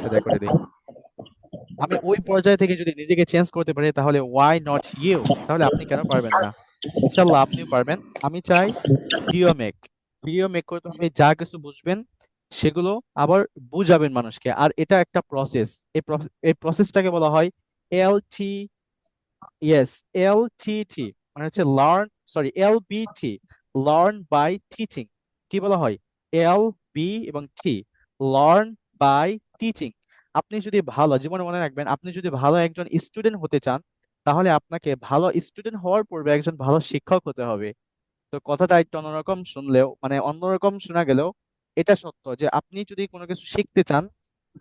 আদায় করে দিই। আমি ওই পর্যায়ে থেকে যদি নিজেকে চেঞ্জ করতে পারি তাহলে ওয়াই নট ইউ, তাহলে আপনি কেন পারবেন না? ইনশাল্লাহ আপনিও পারবেন। আমি চাই ভিডিও মেক, ভিডিও মেক করতে হবে, যা কিছু বুঝবেন সেগুলো আবার বুঝাবেন মানুষকে। আর এটা একটা প্রসেস, এই প্রসেসটাকে বলা হয় LT, ইয়েস, LTT, মানে হচ্ছে learn, sorry, LBT, learn by teaching. কি বলা হয়? LB এবং টি, লার্ন বাই টিচিং। আপনি যদি ভালো, জীবনে মনে রাখবেন, আপনি যদি ভালো একজন স্টুডেন্ট হতে চান তাহলে আপনাকে ভালো স্টুডেন্ট হওয়ার পূর্বে একজন ভালো শিক্ষক হতে হবে। তো কথাটা একটু অন্যরকম শুনলেও, মানে অন্যরকম শোনা গেলেও এটা সত্য যে আপনি যদি কোনো কিছু শিখতে চান,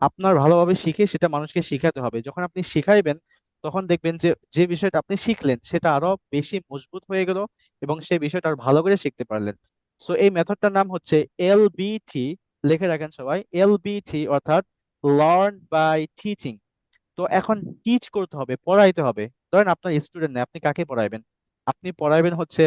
আপনার ভালোভাবে শিখে সেটা মানুষকে শিখাতে হবে। যখন আপনি শিখাইবেন তখন দেখবেন যে যে বিষয়টা আপনি শিখলেন সেটা আরো বেশি মজবুত হয়ে গেল এবং সেই বিষয়টা আর ভালো করে শিখতে পারলেন। সো এই মেথডটার নাম হচ্ছে LBT। লিখে রাখেন সবাই, LBT, অর্থাৎ লার্ন বাই টিচিং। তো এখন টিচ করতে হবে, পড়াইতে হবে। ধরেন আপনার স্টুডেন্ট নেই, আপনি কাকে পড়াইবেন? আপনি পড়াইবেন হচ্ছে,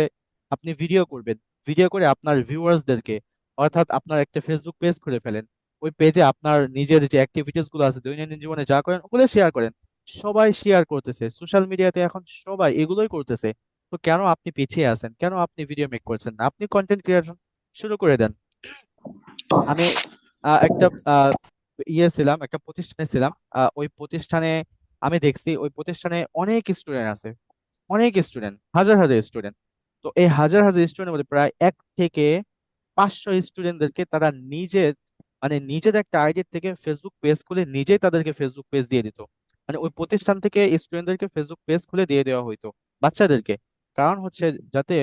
আপনি ভিডিও করবেন, ভিডিও করে আপনার ভিউয়ার্সদেরকে, অর্থাৎ আপনার একটা ফেসবুক পেজ খুলে ফেলেন। ওই পেজে আপনার নিজের যে অ্যাক্টিভিটিস গুলো আছে দৈনন্দিন জীবনে যা করেন ওগুলো শেয়ার করেন। সবাই শেয়ার করতেছে সোশ্যাল মিডিয়াতে, এখন সবাই এগুলোই করতেছে। তো কেন আপনি পিছিয়ে আছেন? কেন আপনি ভিডিও মেক করছেন না? আপনি কন্টেন্ট ক্রিয়েশন শুরু করে দেন। আমি একটা ছিলাম, একটা প্রতিষ্ঠানে ছিলাম। ওই প্রতিষ্ঠানে আমি দেখছি ওই প্রতিষ্ঠানে অনেক স্টুডেন্ট আছে, অনেক স্টুডেন্ট, হাজার হাজার স্টুডেন্ট। তো এই হাজার হাজার স্টুডেন্টের মধ্যে প্রায় 1 থেকে 500 স্টুডেন্টদেরকে তারা নিজে, মানে নিজের একটা আইডি থেকে ফেসবুক পেজ খুলে নিজেই তাদেরকে ফেসবুক পেজ দিয়ে দিত। মানে ওই প্রতিষ্ঠান থেকে স্টুডেন্টদেরকে ফেসবুক পেজ খুলে দিয়ে দেওয়া হইতো, বাচ্চাদেরকে। কারণ হচ্ছে যাতে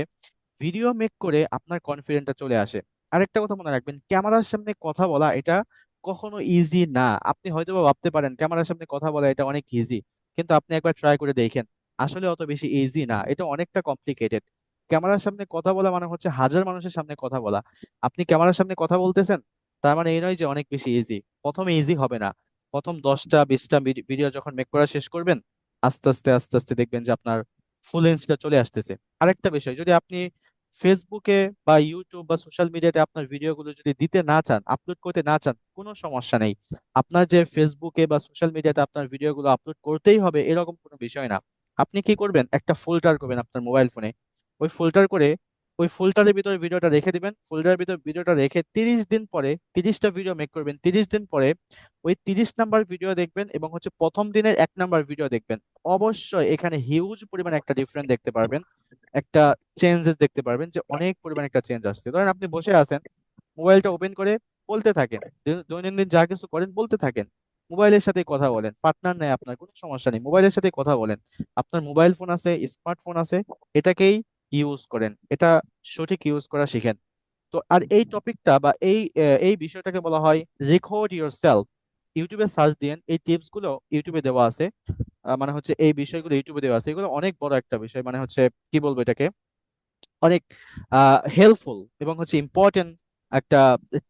ভিডিও মেক করে আপনার কনফিডেন্টটা চলে আসে। আরেকটা কথা মনে রাখবেন, ক্যামেরার সামনে কথা বলা এটা কখনো ইজি না। আপনি হয়তো বা ভাবতে পারেন ক্যামেরার সামনে কথা বলা এটা অনেক ইজি, কিন্তু আপনি একবার ট্রাই করে দেখেন, আসলে অত বেশি ইজি না, এটা অনেকটা কমপ্লিকেটেড। ক্যামেরার সামনে কথা বলা মানে হচ্ছে হাজার মানুষের সামনে কথা বলা। আপনি ক্যামেরার সামনে কথা বলতেছেন, তার মানে এই নয় যে অনেক বেশি ইজি। প্রথমে ইজি হবে না, প্রথম 10টা 20টা ভিডিও যখন মেক করা শেষ করবেন, আস্তে আস্তে আস্তে আস্তে দেখবেন যে আপনার ফ্লুয়েন্সিটা চলে আসতেছে। আরেকটা বিষয়, যদি আপনি ফেসবুকে বা ইউটিউব বা সোশ্যাল মিডিয়াতে আপনার ভিডিওগুলো যদি দিতে না চান, আপলোড করতে না চান, কোনো সমস্যা নেই। আপনার যে ফেসবুকে বা সোশ্যাল মিডিয়াতে আপনার ভিডিওগুলো আপলোড করতেই হবে এরকম কোনো বিষয় না। আপনি কি করবেন, একটা ফোল্ডার করবেন আপনার মোবাইল ফোনে, ওই ফোল্ডার করে ওই ফোল্ডারের ভিতরে ভিডিওটা রেখে দিবেন। ফোল্ডারের ভিতরে ভিডিওটা রেখে 30 দিন পরে 30টা ভিডিও মেক করবেন। 30 দিন পরে ওই 30 নাম্বার ভিডিও দেখবেন এবং হচ্ছে প্রথম দিনের 1 নাম্বার ভিডিও দেখবেন। অবশ্যই এখানে হিউজ পরিমাণে একটা ডিফারেন্স দেখতে পারবেন, একটা চেঞ্জেস দেখতে পারবেন, যে অনেক পরিমাণে একটা চেঞ্জ আসছে। ধরেন আপনি বসে আছেন, মোবাইলটা ওপেন করে বলতে থাকেন, দৈনন্দিন যা কিছু করেন বলতে থাকেন, মোবাইলের সাথে কথা বলেন। পার্টনার নেই আপনার, কোনো সমস্যা নেই, মোবাইলের সাথে কথা বলেন। আপনার মোবাইল ফোন আছে, স্মার্টফোন আছে, এটাকেই ইউজ করেন, এটা সঠিক ইউজ করা শিখেন। তো আর এই টপিকটা বা এই বিষয়টাকে বলা হয় রেকর্ড ইউর সেলফ। ইউটিউবে সার্চ দিন, এই টিপস গুলো ইউটিউবে দেওয়া আছে। মানে হচ্ছে এই বিষয়গুলো ইউটিউবে দেওয়া আছে, এগুলো অনেক বড় একটা বিষয়, মানে হচ্ছে কি বলবো এটাকে, অনেক হেল্পফুল এবং হচ্ছে ইম্পর্টেন্ট একটা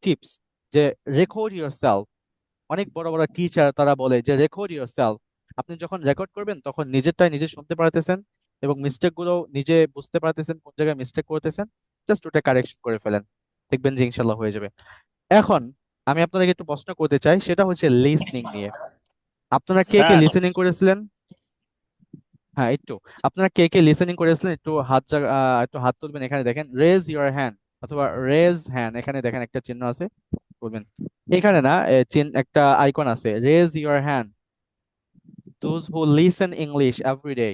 টিপস, যে রেকর্ড ইউর সেলফ। অনেক বড় বড় টিচার তারা বলে যে রেকর্ড ইউর সেলফ। আপনি যখন রেকর্ড করবেন তখন নিজেরটাই নিজে শুনতে পারতেছেন এবং মিস্টেক গুলো নিজে বুঝতে পারতেছেন, কোন জায়গায় মিস্টেক করতেছেন, জাস্ট ওটা কারেকশন করে ফেলেন, দেখবেন যে ইনশাল্লাহ হয়ে যাবে। এখন আমি আপনাদেরকে একটু প্রশ্ন করতে চাই, সেটা হচ্ছে লিসনিং নিয়ে। আপনারা কে কে স্যার। লিসনিং করেছিলেন? হ্যাঁ, একটু, আপনারা কে কে লিসেনিং করেছিলেন একটু একটু হাত তুলবেন, এখানে দেখেন রেজ ইউর হ্যান্ড, অথবা রেজ হ্যান্ড, এখানে দেখেন একটা চিহ্ন আছে, বলবেন। এখানে না, একটা আইকন আছে, raise your hand, those who listen English everyday.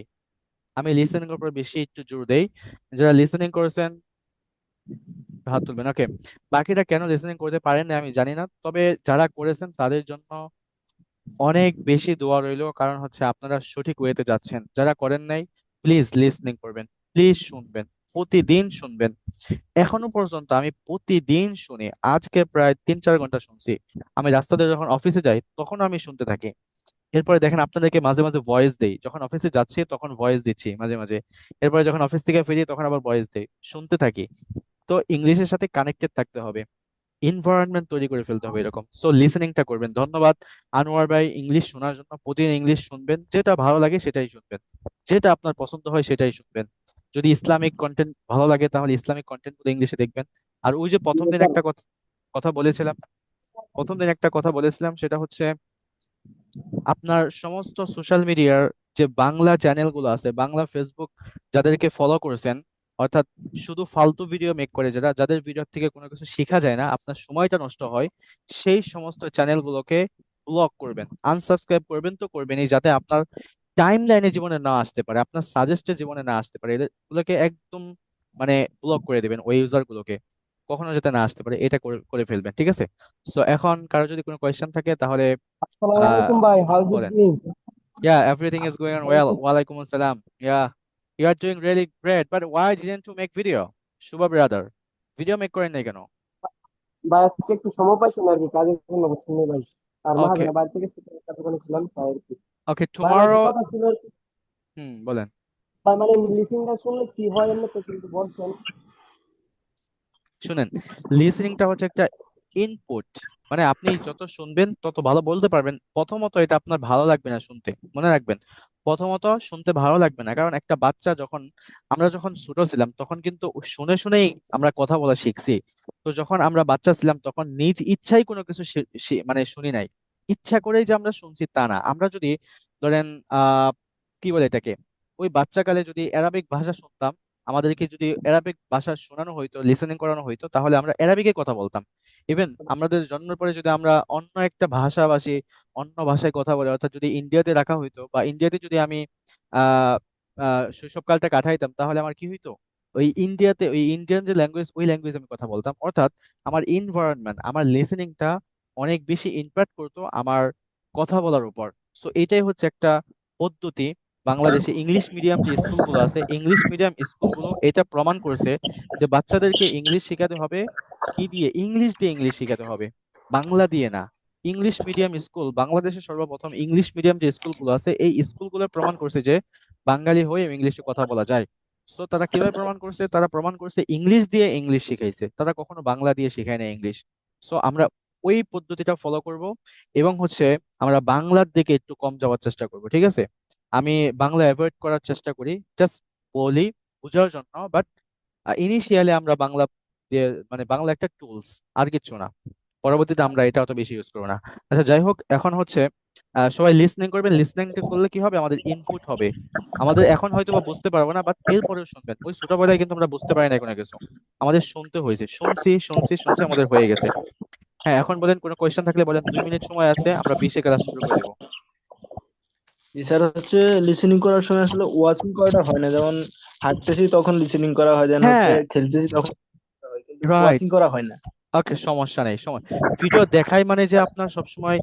আমি লিসেনিং এর উপর বেশি একটু জোর দেই। যারা লিসেনিং করেছেন হাত তুলবেন, ওকে। বাকিরা কেন লিসেনিং করতে পারেন না আমি জানি না, তবে যারা করেছেন তাদের জন্য অনেক বেশি দোয়া রইলো, কারণ হচ্ছে আপনারা সঠিক ওয়েতে যাচ্ছেন। যারা করেন নাই, প্লিজ লিসনিং করবেন, প্লিজ শুনবেন, প্রতিদিন শুনবেন। এখনো পর্যন্ত আমি প্রতিদিন শুনি, আজকে প্রায় 3-4 ঘন্টা শুনছি। আমি রাস্তাতে যখন অফিসে যাই তখন আমি শুনতে থাকি। এরপরে দেখেন আপনাদেরকে মাঝে মাঝে ভয়েস দেই, যখন অফিসে যাচ্ছি তখন ভয়েস দিচ্ছি মাঝে মাঝে। এরপরে যখন অফিস থেকে ফিরি তখন আবার ভয়েস দেই, শুনতে থাকি। তো ইংলিশের সাথে কানেক্টেড থাকতে হবে, এনভায়রনমেন্ট তৈরি করে ফেলতে হবে এরকম। সো লিসেনিংটা করবেন। ধন্যবাদ আনোয়ার ভাই ইংলিশ শোনার জন্য। প্রতিদিন ইংলিশ শুনবেন, যেটা ভালো লাগে সেটাই শুনবেন, যেটা আপনার পছন্দ হয় সেটাই শুনবেন। যদি ইসলামিক কন্টেন্ট ভালো লাগে তাহলে ইসলামিক কন্টেন্ট গুলো ইংলিশে দেখবেন। আর ওই যে প্রথম দিন একটা কথা কথা বলেছিলাম, প্রথম দিন একটা কথা বলেছিলাম, সেটা হচ্ছে আপনার সমস্ত সোশ্যাল মিডিয়ার যে বাংলা চ্যানেলগুলো আছে, বাংলা ফেসবুক যাদেরকে ফলো করেছেন, অর্থাৎ শুধু ফালতু ভিডিও মেক করে, যাদের ভিডিও থেকে কোনো কিছু শেখা যায় না, আপনার সময়টা নষ্ট হয়, সেই সমস্ত চ্যানেলগুলোকে ব্লক করবেন, আনসাবস্ক্রাইব করবেন, তো করবেনই, যাতে আপনার টাইম লাইনে জীবনে না আসতে পারে, আপনার সাজেস্টেড জীবনে না আসতে পারে, এদেরগুলোকে একদম মানে ব্লক করে দেবেন, ওই ইউজার গুলোকে কখনো যাতে না আসতে পারে, এটা করে করে ফেলবেন, ঠিক আছে? সো এখন কারো যদি কোনো কোয়েশ্চেন থাকে তাহলে আসসালামু আহ আলাইকুম ভাই, হাউ ইজ ইট বলেন। Going? Yeah, everything is going on well. Walaikum assalam. Yeah, you are doing really great. But why didn't you make video? Shubha brother, video make করেন নাই কেন? ভাই আজকে একটু সময় পাইছি না আর কি, কাজের জন্য বুঝছেন নি ভাই। আর Okay, মাহাজনের বাড়ি থেকে একটা দোকানে ছিলাম তাই আর কি। okay, ভাই আমার একটা tomorrow. কথা ছিল আর কি। বলেন। ভাই মানে লিসিংটা শুনলে কি হয় এমনি তো কিন্তু বলছেন। শুনেন, লিসেনিংটা হচ্ছে একটা ইনপুট, মানে আপনি যত শুনবেন তত ভালো বলতে পারবেন। প্রথমত এটা আপনার ভালো লাগবে না শুনতে, মনে রাখবেন, প্রথমত শুনতে ভালো লাগবে না, কারণ একটা বাচ্চা যখন, আমরা যখন ছোট ছিলাম তখন কিন্তু শুনে শুনেই আমরা কথা বলা শিখছি। তো যখন আমরা বাচ্চা ছিলাম তখন নিজ ইচ্ছাই কোনো কিছু মানে শুনি নাই, ইচ্ছা করেই যে আমরা শুনছি তা না। আমরা যদি ধরেন কি বলে এটাকে, ওই বাচ্চাকালে যদি অ্যারাবিক ভাষা শুনতাম, আমাদেরকে যদি অ্যারাবিক ভাষা শোনানো হইতো, লিসেনিং করানো হইতো, তাহলে আমরা অ্যারাবিকে কথা বলতাম। ইভেন আমাদের জন্মের পরে যদি আমরা অন্য একটা ভাষাভাষী, অন্য ভাষায় কথা বলে, অর্থাৎ যদি ইন্ডিয়াতে রাখা হইতো বা ইন্ডিয়াতে যদি আমি আহ শৈশবকালটা কাটাইতাম, তাহলে আমার কি হইতো, ওই ইন্ডিয়াতে ওই ইন্ডিয়ান যে ল্যাঙ্গুয়েজ, ওই ল্যাঙ্গুয়েজ আমি কথা বলতাম। অর্থাৎ আমার ইনভায়রনমেন্ট, আমার লিসেনিংটা অনেক বেশি ইম্প্যাক্ট করতো আমার কথা বলার উপর। সো এটাই হচ্ছে একটা পদ্ধতি। বাংলাদেশে ইংলিশ মিডিয়াম যে স্কুলগুলো আছে, ইংলিশ মিডিয়াম স্কুলগুলো এটা প্রমাণ করছে যে বাচ্চাদেরকে ইংলিশ শেখাতে হবে, কি দিয়ে? ইংলিশ দিয়ে ইংলিশ শেখাতে হবে, বাংলা দিয়ে না। ইংলিশ মিডিয়াম স্কুল বাংলাদেশে সর্বপ্রথম, ইংলিশ মিডিয়াম যে স্কুলগুলো আছে এই স্কুলগুলো প্রমাণ করছে যে বাঙালি হয়ে ইংলিশে কথা বলা যায়। সো তারা কিভাবে প্রমাণ করছে? তারা প্রমাণ করছে ইংলিশ দিয়ে ইংলিশ শিখাইছে, তারা কখনো বাংলা দিয়ে শেখায় না ইংলিশ। সো আমরা ওই পদ্ধতিটা ফলো করব, এবং হচ্ছে আমরা বাংলার দিকে একটু কম যাওয়ার চেষ্টা করব, ঠিক আছে? আমি বাংলা অ্যাভয়েড করার চেষ্টা করি, জাস্ট বলি বোঝার জন্য, বাট ইনিশিয়ালি আমরা বাংলা দিয়ে, মানে বাংলা একটা টুলস, আর কিছু না। পরবর্তীতে আমরা এটা অত বেশি ইউজ করবো না। আচ্ছা, যাই হোক, এখন হচ্ছে সবাই লিসনিং করবেন। লিসনিং করলে কি হবে? আমাদের ইনপুট হবে। আমাদের এখন হয়তো বা বুঝতে পারবো না, বাট এরপরেও শুনবেন। ওই ছোটবেলায় কিন্তু আমরা বুঝতে পারি না কোনো কিছু, আমাদের শুনতে হয়েছে, শুনছি শুনছি শুনছি, আমাদের হয়ে গেছে। হ্যাঁ, এখন বলেন, কোনো কোয়েশ্চেন থাকলে বলেন, 2 মিনিট সময় আছে, আমরা 20-এ ক্লাস শুরু করে দেবো। এছাড়া হচ্ছে লিসেনিং করার সময় আসলে ওয়াচিং করাটা হয় না, যেমন হাঁটতেছি তখন লিসেনিং করা হয়, দেন হচ্ছে হ্যাঁ, খেলতেছি তখন করা হয়, কিন্তু রাইট। ওয়াচিং করা হয় না। ওকে, সমস্যা নেই। ভিডিও দেখাই মানে যে আপনার সবসময়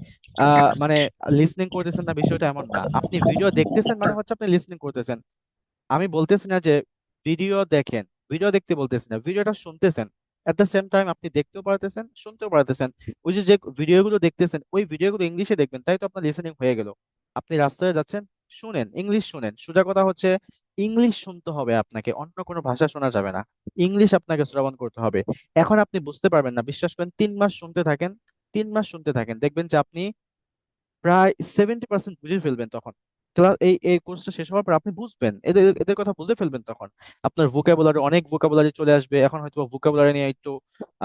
মানে লিসনিং করতেছেন না, বিষয়টা এমন না। আপনি ভিডিও দেখতেছেন মানে হচ্ছে আপনি লিসনিং করতেছেন। আমি বলতেছি না যে ভিডিও দেখেন, ভিডিও দেখতে বলতেছি না, ভিডিওটা শুনতেছেন। এট দ্য সেম টাইম আপনি দেখতেও পারতেছেন, শুনতেও পারতেছেন। ওই যে যে ভিডিওগুলো দেখতেছেন, ওই ভিডিওগুলো ইংলিশে দেখবেন, তাই তো আপনার লিসেনিং হয়ে গেল। আপনি রাস্তায় যাচ্ছেন, শুনেন, ইংলিশ শুনেন। সোজা কথা হচ্ছে ইংলিশ শুনতে হবে আপনাকে, অন্য কোনো ভাষা শোনা যাবে না। ইংলিশ আপনাকে শ্রবণ করতে হবে। এখন আপনি বুঝতে পারবেন না, বিশ্বাস করেন, 3 মাস শুনতে থাকেন, 3 মাস শুনতে থাকেন, দেখবেন যে আপনি প্রায় 70% বুঝে ফেলবেন তখন। ক্লাস এই এই কোর্সটা শেষ হওয়ার পর আপনি বুঝবেন, এদের এদের কথা বুঝে ফেলবেন তখন। আপনার ভোকাবুলারি, অনেক ভোকাবুলারি চলে আসবে। এখন হয়তো ভোকাবুলারি নিয়ে একটু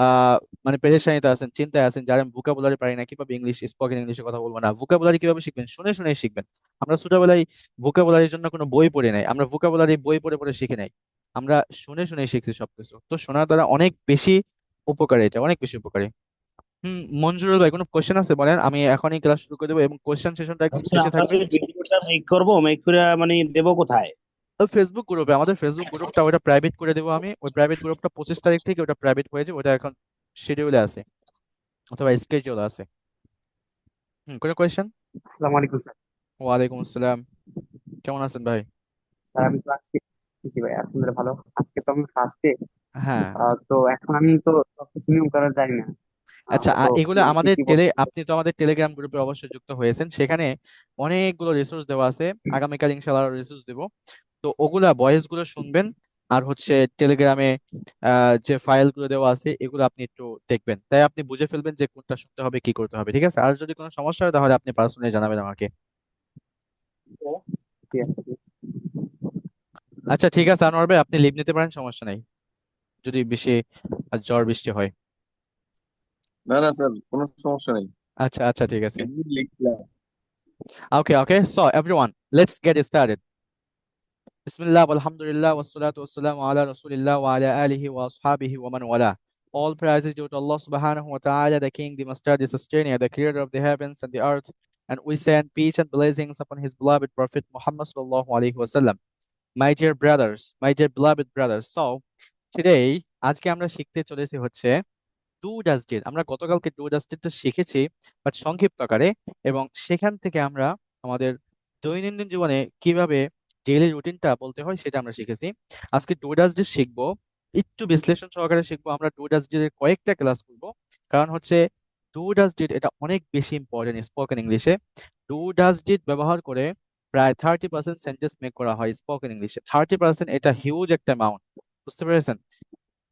আহ মানে পেরেশানিতে আছেন, চিন্তায় আছেন, যারা ভোকাবুলারি পারি না, কিভাবে ইংলিশ, স্পোকেন ইংলিশে কথা বলবো না। ভোকাবুলারি কিভাবে শিখবেন? শুনে শুনে শিখবেন। আমরা ছোটবেলায় ভোকাবুলারির জন্য কোনো বই পড়ি নাই, আমরা ভোকাবুলারি বই পড়ে পড়ে শিখি নাই, আমরা শুনে শুনে শিখছি সবকিছু। তো শোনার দ্বারা অনেক বেশি উপকারী, এটা অনেক বেশি উপকারী। মঞ্জুরুল ভাই, কোনো কোশ্চেন আছে বলেন, আমি এখনই ক্লাস শুরু করে দেবো, এবং কোশ্চেন সেশনটা একদম আচ্ছা, শেষে আমরা থাকবে। যে ভিডিওটা মেক করব, মেক করে মানে দেবো কোথায়? ওই ফেসবুক গ্রুপে, আমাদের ফেসবুক গ্রুপটা, ওটা প্রাইভেট করে দেবো আমি। ওই প্রাইভেট গ্রুপটা 25 তারিখ থেকে ওটা প্রাইভেট হয়ে যাবে, ওটা এখন শিডিউলে আছে, অথবা স্কেজুল আছে। কোনো কোয়েশ্চেন? আসসালামু আলাইকুম স্যার। ওয়ালাইকুম আসসালাম। কেমন আছেন ভাই? স্যার আমি তো আজকে, জি ভাই আলহামদুলিল্লাহ ভালো। আজকে তো আমি ফার্স্টে, হ্যাঁ। তো এখন আমি তো সবকিছু নিয়ম করা জানি না। আচ্ছা, তো এগুলো কি আমাদের কি বলতে হবে? আপনি তো আমাদের টেলিগ্রাম গ্রুপে অবশ্যই যুক্ত হয়েছেন, সেখানে অনেকগুলো রিসোর্স দেওয়া আছে। আগামীকাল ইনশাআল্লাহ রিসোর্স দেবো, তো ওগুলা ভয়েস গুলো শুনবেন। আর হচ্ছে টেলিগ্রামে যে ফাইল গুলো দেওয়া আছে, এগুলো আপনি একটু দেখবেন, তাই আপনি বুঝে ফেলবেন যে কোনটা শুনতে হবে, কি করতে হবে, ঠিক আছে? আর যদি কোনো সমস্যা হয় তাহলে আপনি পার্সোনালি জানাবেন আমাকে। ঠিক আছে, ঠিক আছে। আচ্ছা, ঠিক আছে আনোয়ার ভাই, আপনি লিভ নিতে পারেন, সমস্যা নাই, যদি বেশি ঝড় বৃষ্টি হয়। না না স্যার, কোনো সমস্যা নেই। আচ্ছা আচ্ছা, ঠিক আছে। এমনি লিখলাম। Okay. So everyone, let's get started. Bismillah, walhamdulillah, wassalatu wassalamu ala rasulillah wa ala alihi wa ashabihi wa man wala. All praises due to Allah subhanahu wa ta'ala, the King, the Master, the Sustainer, the Creator of the heavens and the earth. And we send peace and blessings upon His beloved Prophet Muhammad sallallahu alaihi wasallam. My dear brothers, my dear beloved brothers. So today, আজকে আমরা শিখতে চলেছি হচ্ছে do does did. আমরা গতকালকে do does ডিডটা শিখেছি but সংক্ষিপ্ত আকারে, এবং সেখান থেকে আমরা আমাদের দৈনন্দিন জীবনে কিভাবে ডেইলি রুটিনটা বলতে হয় সেটা আমরা শিখেছি। আজকে ডু ডাজ ডিড শিখবো, একটু বিশ্লেষণ সহকারে শিখবো। আমরা ডু ডাজ ডিড এর কয়েকটা ক্লাস করবো, কারণ হচ্ছে ডু ডাজ ডিড এটা অনেক বেশি ইম্পর্টেন্ট স্পোকেন ইংলিশে। ডু ডাজ ডিড ব্যবহার করে প্রায় 30% সেন্টেন্স মেক করা হয় স্পোকেন ইংলিশে। 30% এটা হিউজ একটা অ্যামাউন্ট, বুঝতে পেরেছেন?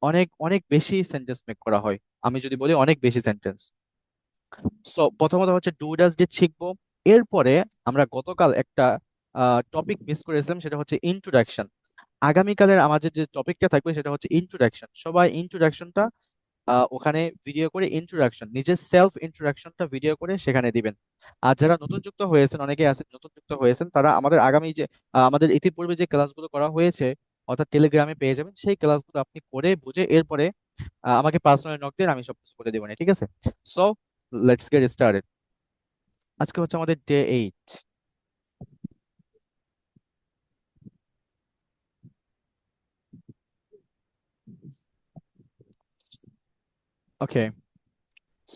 অনেক অনেক বেশি সেন্টেন্স মেক করা হয়, আমি যদি বলি অনেক বেশি সেন্টেন্স। সো প্রথমত হচ্ছে ডু ডাজ ডিড শিখবো। এরপরে আমরা গতকাল একটা টপিক মিস করেছিলাম, সেটা হচ্ছে ইন্ট্রোডাকশন। আগামীকালের আমাদের যে টপিকটা থাকবে সেটা হচ্ছে ইন্ট্রোডাকশন। সবাই ইন্ট্রোডাকশনটা ওখানে ভিডিও করে ইন্ট্রোডাকশন, নিজের সেলফ ইন্ট্রোডাকশনটা ভিডিও করে সেখানে দিবেন। আর যারা নতুন যুক্ত হয়েছেন, অনেকে আছেন নতুন যুক্ত হয়েছেন, তারা আমাদের আগামী যে আমাদের ইতিপূর্বে যে ক্লাসগুলো করা হয়েছে অর্থাৎ টেলিগ্রামে পেয়ে যাবেন, সেই ক্লাসগুলো আপনি করে বুঝে এরপরে আমাকে পার্সোনাল নক দিন, আমি সবকিছু বলে দেবো, ঠিক আছে? So let's get started. আজকে হচ্ছে আমাদের ডে 8। ওকে,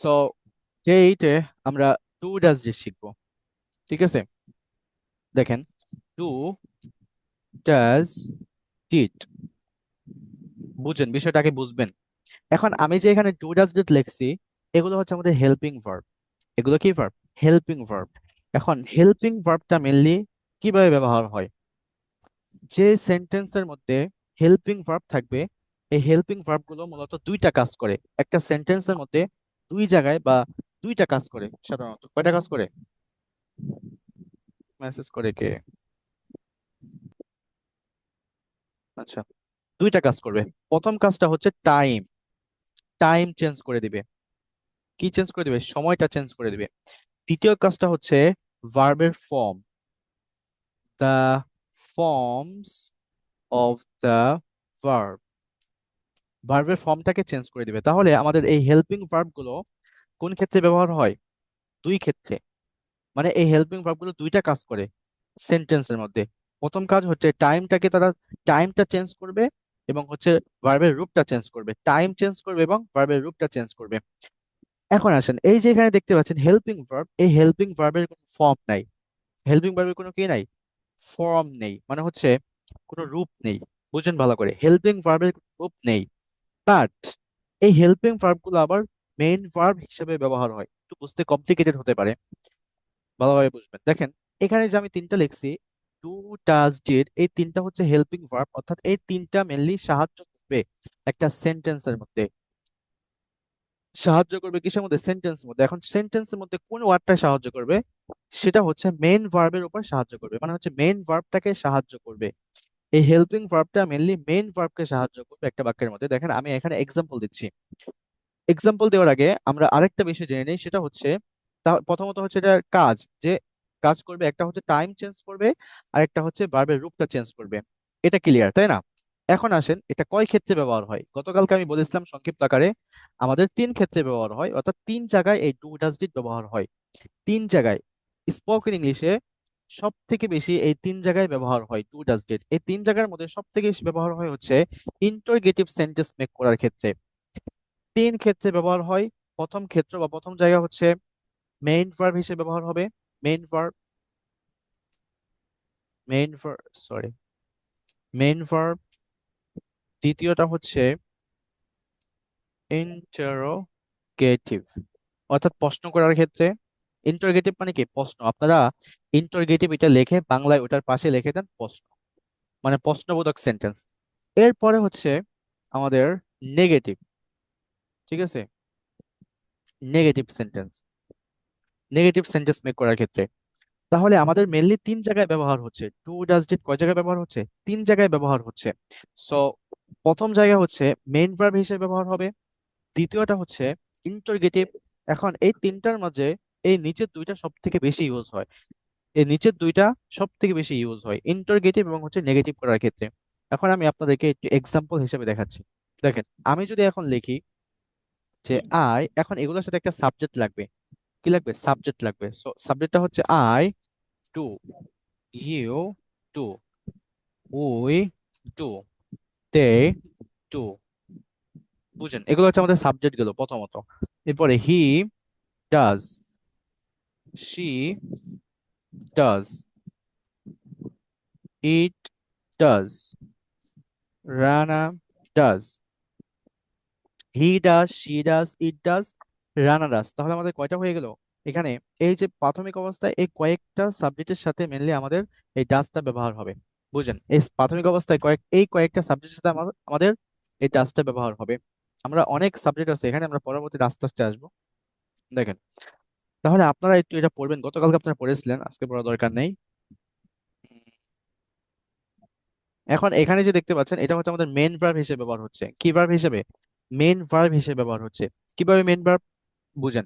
সো ডে 8-এ আমরা ডু ডাজ ডিড শিখবো, ঠিক আছে? দেখেন, ডু ডাজ ডিড, বুঝেন বিষয়টাকে, বুঝবেন। এখন আমি যে এখানে ডু ডাজ ডিড লিখছি, এগুলো হচ্ছে আমাদের হেল্পিং ভার্ব। এগুলো কি ভার্ব? Helping verb. এখন হেল্পিং ভার্বটা মেইনলি কিভাবে ব্যবহার হয়? যে সেন্টেন্সের মধ্যে হেল্পিং ভার্ব থাকবে, এই হেল্পিং ভার্ব গুলো মূলত দুইটা কাজ করে। একটা সেন্টেন্সের মধ্যে দুই জায়গায় বা দুইটা কাজ করে। সাধারণত কয়টা কাজ করে? মেসেজ করে কে? আচ্ছা, দুইটা কাজ করবে। প্রথম কাজটা হচ্ছে টাইম, টাইম চেঞ্জ করে দিবে। কি চেঞ্জ করে দিবে? সময়টা চেঞ্জ করে দিবে। দ্বিতীয় কাজটা হচ্ছে ভার্বের form, the forms of the verb, ভার্বের ফর্মটাকে চেঞ্জ করে দিবে। তাহলে আমাদের এই হেল্পিং ভার্ব গুলো কোন ক্ষেত্রে ব্যবহার হয়? দুই ক্ষেত্রে। মানে এই হেল্পিং ভার্ব গুলো দুইটা কাজ করে সেন্টেন্সের মধ্যে। প্রথম কাজ হচ্ছে টাইমটাকে তারা, টাইমটা চেঞ্জ করবে এবং হচ্ছে ভার্বের রূপটা চেঞ্জ করবে। টাইম চেঞ্জ করবে এবং ভার্বের রূপটা চেঞ্জ করবে। এখন আসেন, এই যে এখানে দেখতে পাচ্ছেন হেল্পিং ভার্ব, এই হেল্পিং ভার্বের কোনো ফর্ম নাই। হেল্পিং ভার্বের কোনো কি নাই? ফর্ম নেই, মানে হচ্ছে কোনো রূপ নেই। বুঝেন ভালো করে, হেল্পিং ভার্বের রূপ নেই। বাট এই হেল্পিং ভার্ব গুলো আবার মেইন ভার্ব হিসেবে ব্যবহার হয়। একটু বুঝতে কমপ্লিকেটেড হতে পারে, ভালোভাবে বুঝবেন। দেখেন, এখানে যে আমি তিনটা লিখছি, ডু ডাজ ডিড, এই তিনটা হচ্ছে হেল্পিং ভার্ব, অর্থাৎ এই তিনটা মেনলি সাহায্য করবে একটা সেন্টেন্সের মধ্যে। সাহায্য করবে কিসের মধ্যে? সেন্টেন্সের মধ্যে। এখন সেন্টেন্সের মধ্যে কোন ওয়ার্ডটা সাহায্য করবে? সেটা হচ্ছে মেইন ভার্বের উপর সাহায্য করবে, মানে হচ্ছে মেইন ভার্বটাকে সাহায্য করবে। এই হেল্পিং ভার্বটা মেইনলি মেইন ভার্বকে সাহায্য করবে একটা বাক্যের মধ্যে। দেখেন, আমি এখানে এক্সাম্পল দিচ্ছি। এক্সাম্পল দেওয়ার আগে আমরা আরেকটা বিষয় জেনে নিই, সেটা হচ্ছে প্রথমত হচ্ছে এটা কাজ, যে কাজ করবে, একটা হচ্ছে টাইম চেঞ্জ করবে আর একটা হচ্ছে ভার্বের রূপটা চেঞ্জ করবে। এটা ক্লিয়ার, তাই না? এখন আসেন, এটা কয় ক্ষেত্রে ব্যবহার হয়? গতকালকে আমি বলেছিলাম সংক্ষিপ্ত আকারে আমাদের তিন ক্ষেত্রে ব্যবহার হয়, অর্থাৎ তিন জায়গায় এই ডু ডাজ ডিড ব্যবহার হয়। তিন জায়গায় স্পোকেন ইংলিশে সব থেকে বেশি এই তিন জায়গায় ব্যবহার হয় ডু ডাজ ডিড। এই তিন জায়গার মধ্যে সব থেকে বেশি ব্যবহার হয় হচ্ছে ইন্টারগেটিভ সেন্টেন্স মেক করার ক্ষেত্রে। তিন ক্ষেত্রে ব্যবহার হয়। প্রথম ক্ষেত্র বা প্রথম জায়গা হচ্ছে মেইন ভার্ব হিসেবে ব্যবহার হবে। Main verb, main verb, sorry, main verb. দ্বিতীয়টা হচ্ছে ইন্টারোগেটিভ, অর্থাৎ প্রশ্ন করার ক্ষেত্রে। ইন্টারোগেটিভ মানে কি? প্রশ্ন। আপনারা ইন্টারোগেটিভ এটা লিখে বাংলায় ওটার পাশে লিখে দেন প্রশ্ন, মানে প্রশ্নবোধক সেন্টেন্স। এরপরে হচ্ছে আমাদের নেগেটিভ, ঠিক আছে? Negative sentence, negative sentence make করার ক্ষেত্রে। তাহলে আমাদের মেনলি তিন জায়গায় ব্যবহার হচ্ছে। টু ডাজ ডিড কয় জায়গায় ব্যবহার হচ্ছে? তিন জায়গায় ব্যবহার হচ্ছে। সো প্রথম জায়গা হচ্ছে মেইন ভার্ব হিসেবে ব্যবহার হবে। দ্বিতীয়টা হচ্ছে ইন্টারগেটিভ। এখন এই তিনটার মাঝে এই নিচের দুইটা সব থেকে বেশি ইউজ হয়। এই নিচের দুইটা সব থেকে বেশি ইউজ হয় ইন্টারগেটিভ এবং হচ্ছে নেগেটিভ করার ক্ষেত্রে। এখন আমি আপনাদেরকে একটু এক্সাম্পল হিসেবে দেখাচ্ছি। দেখেন, আমি যদি এখন লিখি যে আই, এখন এগুলোর সাথে একটা সাবজেক্ট লাগবে। কি লাগবে? সাবজেক্ট লাগবে। সো সাবজেক্টটা হচ্ছে I do, you do, we do, they do. বুঝেন, এগুলো হচ্ছে আমাদের সাবজেক্ট গুলো প্রথমত। এরপরে he does, she does, it does, Rana does, he does, she does, it does, Rana does. তাহলে আমাদের কয়টা হয়ে গেল এখানে? এই যে প্রাথমিক অবস্থায় এই কয়েকটা সাবজেক্টের সাথে মেনলি আমাদের এই ডাজটা ব্যবহার হবে। বুঝেন, এই প্রাথমিক অবস্থায় এই কয়েকটা সাবজেক্টের সাথে আমাদের এই ডাজটা ব্যবহার হবে। আমরা অনেক সাবজেক্ট আছে এখানে, আমরা পরবর্তী ডাজটা আসবো। দেখেন, তাহলে আপনারা একটু এটা পড়বেন, গতকালকে আপনারা পড়েছিলেন, আজকে পড়ার দরকার নেই। এখন এখানে যে দেখতে পাচ্ছেন, এটা হচ্ছে আমাদের মেন ভার্ব হিসেবে ব্যবহার হচ্ছে। কি ভার্ব হিসেবে? মেন ভার্ব হিসেবে ব্যবহার হচ্ছে। কিভাবে মেন ভার্ব? বুঝেন,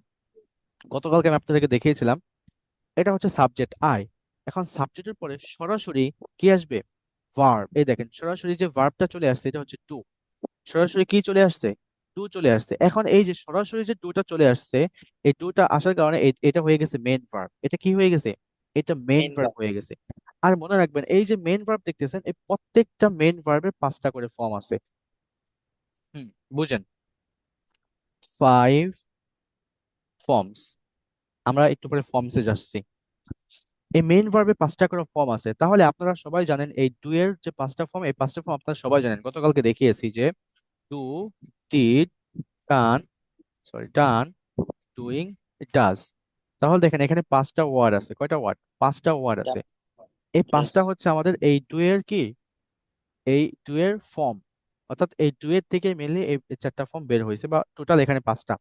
গতকালকে আমি আপনাদেরকে দেখিয়েছিলাম, এটা হচ্ছে সাবজেক্ট আই। এখন সাবজেক্টের পরে সরাসরি কি আসবে? ভার্ব। এই দেখেন, সরাসরি যে ভার্বটা চলে আসছে এটা হচ্ছে টু। সরাসরি কি চলে আসছে? টু চলে আসছে। এখন এই যে সরাসরি যে টুটা চলে আসছে, এই টুটা আসার কারণে এটা হয়ে গেছে মেন ভার্ব। এটা কি হয়ে গেছে? এটা মেন মেন ভার্ব হয়ে গেছে। আর মনে রাখবেন, এই যে মেন ভার্ব দেখতেছেন, এই প্রত্যেকটা মেন ভার্বের পাঁচটা করে ফর্ম আছে। হুম, বুঝেন, 5 ফর্মস। আমরা একটু পরে ফর্মসে যাচ্ছি। এই মেইন ভার্বে পাঁচটা করে ফর্ম আছে। তাহলে আপনারা সবাই জানেন এই ডু এর যে পাঁচটা ফর্ম, এই পাঁচটা ফর্ম আপনারা সবাই জানেন, গতকালকে দেখিয়েছি যে do, did, done, done, doing, does. তাহলে দেখেন এখানে পাঁচটা ওয়ার্ড আছে। কয়টা ওয়ার্ড? পাঁচটা ওয়ার্ড আছে। এই পাঁচটা হচ্ছে আমাদের এই ডু এর কি, এই ডু এর ফর্ম। অর্থাৎ এই ডু এর থেকে মেনলি এই এই চারটা ফর্ম বের হয়েছে, বা টোটাল এখানে পাঁচটা।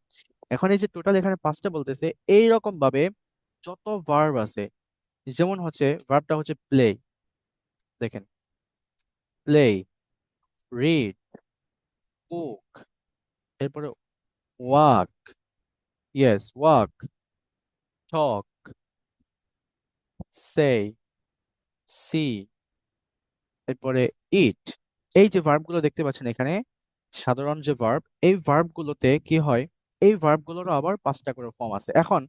এখন এই যে টোটাল এখানে পাঁচটা বলতেছে, এই রকম ভাবে যত ভার্ব আছে, যেমন হচ্ছে ভার্বটা হচ্ছে প্লে। দেখেন, প্লে, রিড, কুক, এরপরে ওয়াক, ইয়েস ওয়াক, টক, সে, সি, এরপরে ইট। এই যে ভার্ব গুলো দেখতে পাচ্ছেন এখানে, সাধারণ যে ভার্ব, এই ভার্ব গুলোতে কি হয়, এই ভার্ব গুলোরও আবার পাঁচটা করে ফর্ম আছে। এখন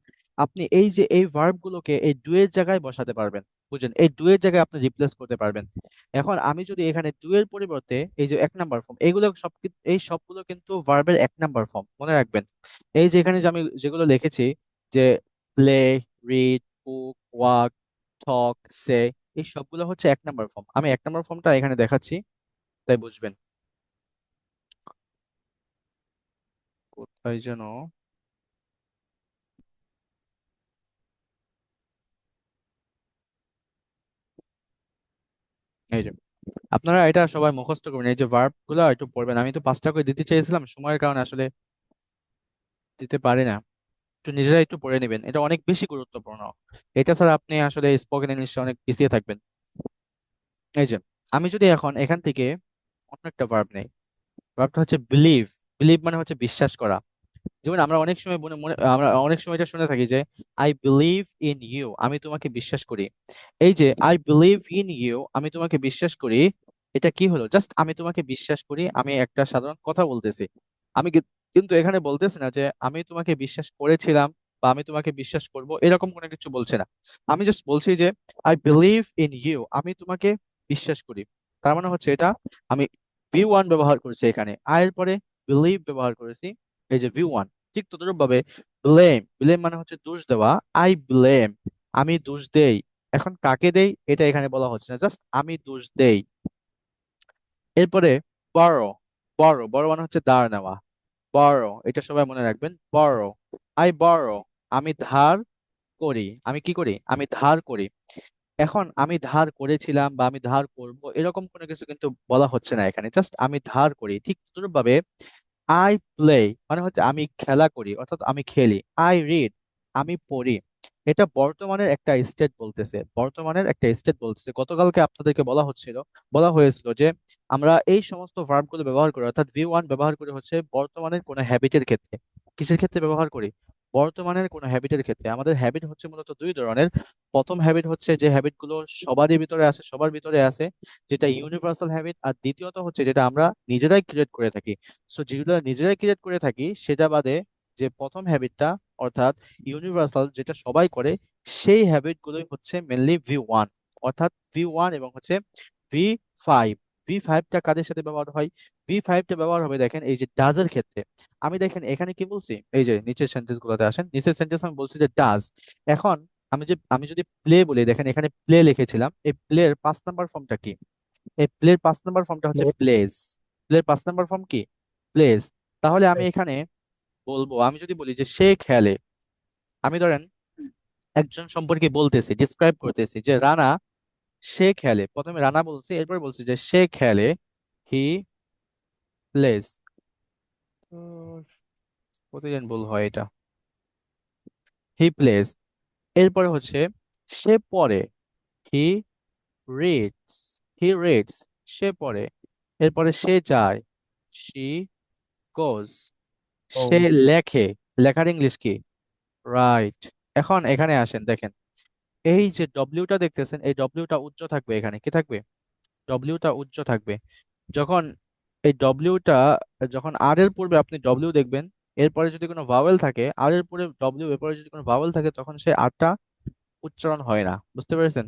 আপনি এই যে এই ভার্ব গুলোকে এই ডু এর জায়গায় বসাতে পারবেন। বুঝেন, এই ডু এর জায়গায় আপনি রিপ্লেস করতে পারবেন। এখন আমি যদি এখানে ডু এর পরিবর্তে এই যে এক নাম্বার ফর্ম, এইগুলো সব এই সবগুলো কিন্তু ভার্বের এক নাম্বার ফর্ম, মনে রাখবেন। এই যে এখানে যে আমি যেগুলো লিখেছি, যে প্লে, রিড, কুক, ওয়াক, টক, সে, এই সবগুলো হচ্ছে এক নাম্বার ফর্ম। আমি এক নাম্বার ফর্মটা এখানে দেখাচ্ছি, তাই বুঝবেন। কোথায় যেন, এই যে আপনারা এটা সবাই মুখস্থ করবেন, এই যে ভার্ব গুলো একটু পড়বেন। আমি তো পাঁচটা করে দিতে চেয়েছিলাম, সময়ের কারণে আসলে দিতে পারি না। একটু নিজেরা একটু পড়ে নেবেন, এটা অনেক বেশি গুরুত্বপূর্ণ। এটা ছাড়া আপনি আসলে স্পোকেন ইংলিশে অনেক পিছিয়ে থাকবেন। এই যে আমি যদি এখন এখান থেকে অন্য একটা ভার্ব নেই, ভার্বটা হচ্ছে বিলিভ। বিলিভ মানে হচ্ছে বিশ্বাস করা। যেমন আমরা অনেক সময় আমরা অনেক সময় এটা শুনে থাকি যে আই বিলিভ ইন ইউ, আমি তোমাকে বিশ্বাস করি। এই যে আই বিলিভ ইন ইউ, আমি তোমাকে বিশ্বাস করি, এটা কি হলো? জাস্ট আমি তোমাকে বিশ্বাস করি, আমি একটা সাধারণ কথা বলতেছি। আমি কিন্তু এখানে বলতেছি না যে আমি তোমাকে বিশ্বাস করেছিলাম বা আমি তোমাকে বিশ্বাস করব, এরকম কোনো কিছু বলছে না। আমি জাস্ট বলছি যে আই বিলিভ ইন ইউ, আমি তোমাকে বিশ্বাস করি। তার মানে হচ্ছে এটা আমি ভি ওয়ান ব্যবহার করেছি এখানে, আয়ের পরে বিলিভ ব্যবহার করেছি, এই যে ভি ওয়ান। ঠিক তদ্রুপ ভাবে ব্লেম, ব্লেম মানে হচ্ছে দোষ দেওয়া। আই ব্লেম, আমি দোষ দেই। এখন কাকে দেই এটা এখানে বলা হচ্ছে না, জাস্ট আমি দোষ দেই। এরপরে বড়, বড়, বড় মানে হচ্ছে ধার নেওয়া। বড়, এটা সবাই মনে রাখবেন, বড়। আই বড়, আমি ধার করি। আমি কি করি? আমি ধার করি। এখন আমি ধার করেছিলাম বা আমি ধার করব, এরকম কোনো কিছু কিন্তু বলা হচ্ছে না এখানে, জাস্ট আমি ধার করি। ঠিক তদ্রুপভাবে আই প্লে মানে হচ্ছে আমি খেলা করি, অর্থাৎ আমি খেলি। আই রিড, আমি পড়ি। এটা বর্তমানের একটা স্টেট বলতেছে, বর্তমানের একটা স্টেট বলতেছে। গতকালকে আপনাদেরকে বলা হয়েছিল যে আমরা এই সমস্ত ভার্ব গুলো ব্যবহার করি, অর্থাৎ ভি ওয়ান ব্যবহার করি হচ্ছে বর্তমানের কোনো হ্যাবিটের ক্ষেত্রে। কিসের ক্ষেত্রে ব্যবহার করি? বর্তমানের কোনো হ্যাবিটের ক্ষেত্রে আমাদের হ্যাবিট হচ্ছে মূলত দুই ধরনের। প্রথম হ্যাবিট হচ্ছে যে হ্যাবিট গুলো সবারই ভিতরে আছে, সবার ভিতরে আছে, যেটা ইউনিভার্সাল হ্যাবিট। আর দ্বিতীয়ত হচ্ছে যেটা আমরা নিজেরাই ক্রিয়েট করে থাকি। সো যেগুলো নিজেরাই ক্রিয়েট করে থাকি সেটা বাদে যে প্রথম হ্যাবিটটা অর্থাৎ ইউনিভার্সাল যেটা সবাই করে, সেই হ্যাবিট গুলোই হচ্ছে মেনলি V1, অর্থাৎ V1 এবং হচ্ছে V5। V5টা কাদের সাথে ব্যবহার হয়? V5টা ব্যবহার হবে দেখেন এই যে ডাজের ক্ষেত্রে। আমি দেখেন এখানে কি বলছি, এই যে নিচের সেন্টেন্স গুলোতে আসেন, নিচের সেন্টেন্স আমি বলছি যে ডাজ। এখন আমি যদি প্লে বলি, দেখেন এখানে প্লে লিখেছিলাম, এই প্লের 5 নাম্বার ফর্মটা কি? এই প্লের 5 নাম্বার ফর্মটা হচ্ছে প্লেজ। প্লের 5 নাম্বার ফর্ম কি? প্লেজ। তাহলে আমি এখানে বলবো, আমি যদি বলি যে সে খেলে, আমি ধরেন একজন সম্পর্কে বলতেছি, ডিসক্রাইব করতেছি যে রানা সে খেলে, প্রথমে রানা বলছি, এরপর বলছি যে সে খেলে, হি প্লেজ। প্রতিদিন ভুল হয় এটা, হি প্লেজ। এরপরে হচ্ছে সে পড়ে, হি রিডস। হি রিডস, সে পড়ে। এরপরে সে যায়, শি গোজ। সে লেখে, লেখার ইংলিশ কি? রাইট। এখন এখানে আসেন দেখেন, এই যে ডব্লিউটা দেখতেছেন, এই ডব্লিউটা উচ্চ থাকবে, এখানে কি থাকবে? ডব্লিউটা উচ্চ থাকবে। যখন এই ডব্লিউটা, যখন আর এর পূর্বে আপনি ডব্লিউ দেখবেন, এরপরে যদি কোনো ভাওয়েল থাকে, আর এর পরে ডব্লিউ, এরপরে যদি কোনো ভাওয়েল থাকে, তখন সে আরটা উচ্চারণ হয় না। বুঝতে পেরেছেন?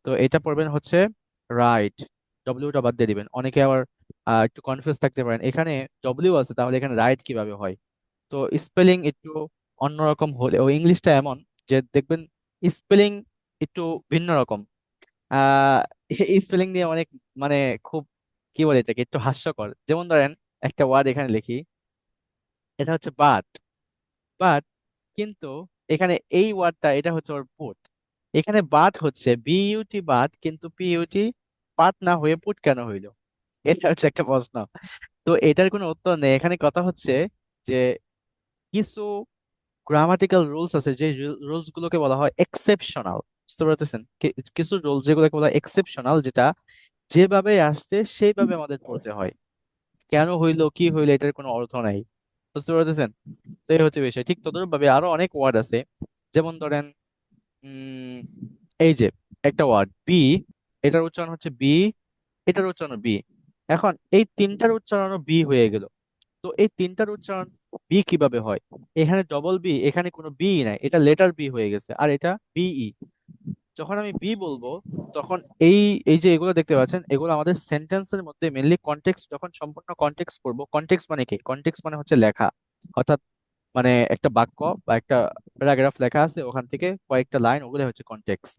তো এটা পড়বেন হচ্ছে রাইট, ডব্লিউটা বাদ দিয়ে দিবেন। অনেকে আবার একটু কনফিউজ থাকতে পারেন, এখানে ডব্লিউ আছে তাহলে এখানে রাইট কিভাবে হয়। তো স্পেলিং একটু অন্যরকম হলে, ও ইংলিশটা এমন যে দেখবেন স্পেলিং একটু ভিন্ন রকম। আহ এই স্পেলিং নিয়ে অনেক মানে খুব কি বলে এটাকে, একটু হাস্যকর। যেমন ধরেন একটা ওয়ার্ড এখানে লিখি, এটা হচ্ছে বাট। বাট, কিন্তু এখানে এই ওয়ার্ডটা এটা হচ্ছে ওর পুট। এখানে বাট হচ্ছে বিইউটি বাট, কিন্তু পিইউটি পাট না হয়ে পুট কেন হইলো? এটা হচ্ছে একটা প্রশ্ন। তো এটার কোনো উত্তর নেই। এখানে কথা হচ্ছে যে কিছু গ্রামাটিক্যাল রুলস আছে, যে রুলস গুলোকে বলা হয় এক্সেপশনাল। বুঝতে পারতেছেন? কিছু রুলস যেগুলোকে বলা হয় এক্সেপশনাল, যেটা যেভাবে আসছে সেইভাবে আমাদের পড়তে হয়। কেন হইলো কি হইলো এটার কোনো অর্থ নাই। বুঝতে পারতেছেন? তো এই হচ্ছে বিষয়। ঠিক তদরূপ ভাবে আরো অনেক ওয়ার্ড আছে। যেমন ধরেন উম এই যে একটা ওয়ার্ড বি, এটার উচ্চারণ হচ্ছে বি, এটার উচ্চারণ বি। এখন এই তিনটার উচ্চারণও বি হয়ে গেল। তো এই তিনটার উচ্চারণ বি কিভাবে হয়? এখানে ডবল বি, এখানে কোনো বি নাই, এটা লেটার বি হয়ে গেছে, আর এটা বিই। যখন আমি বি বলবো, তখন এই এই যে এগুলো দেখতে পাচ্ছেন, এগুলো আমাদের সেন্টেন্সের মধ্যে মেনলি কনটেক্সট, যখন সম্পূর্ণ কনটেক্সট পড়বো। কনটেক্সট মানে কি? কনটেক্সট মানে হচ্ছে লেখা, অর্থাৎ মানে একটা বাক্য বা একটা প্যারাগ্রাফ লেখা আছে, ওখান থেকে কয়েকটা লাইন, ওগুলো হচ্ছে কনটেক্সট।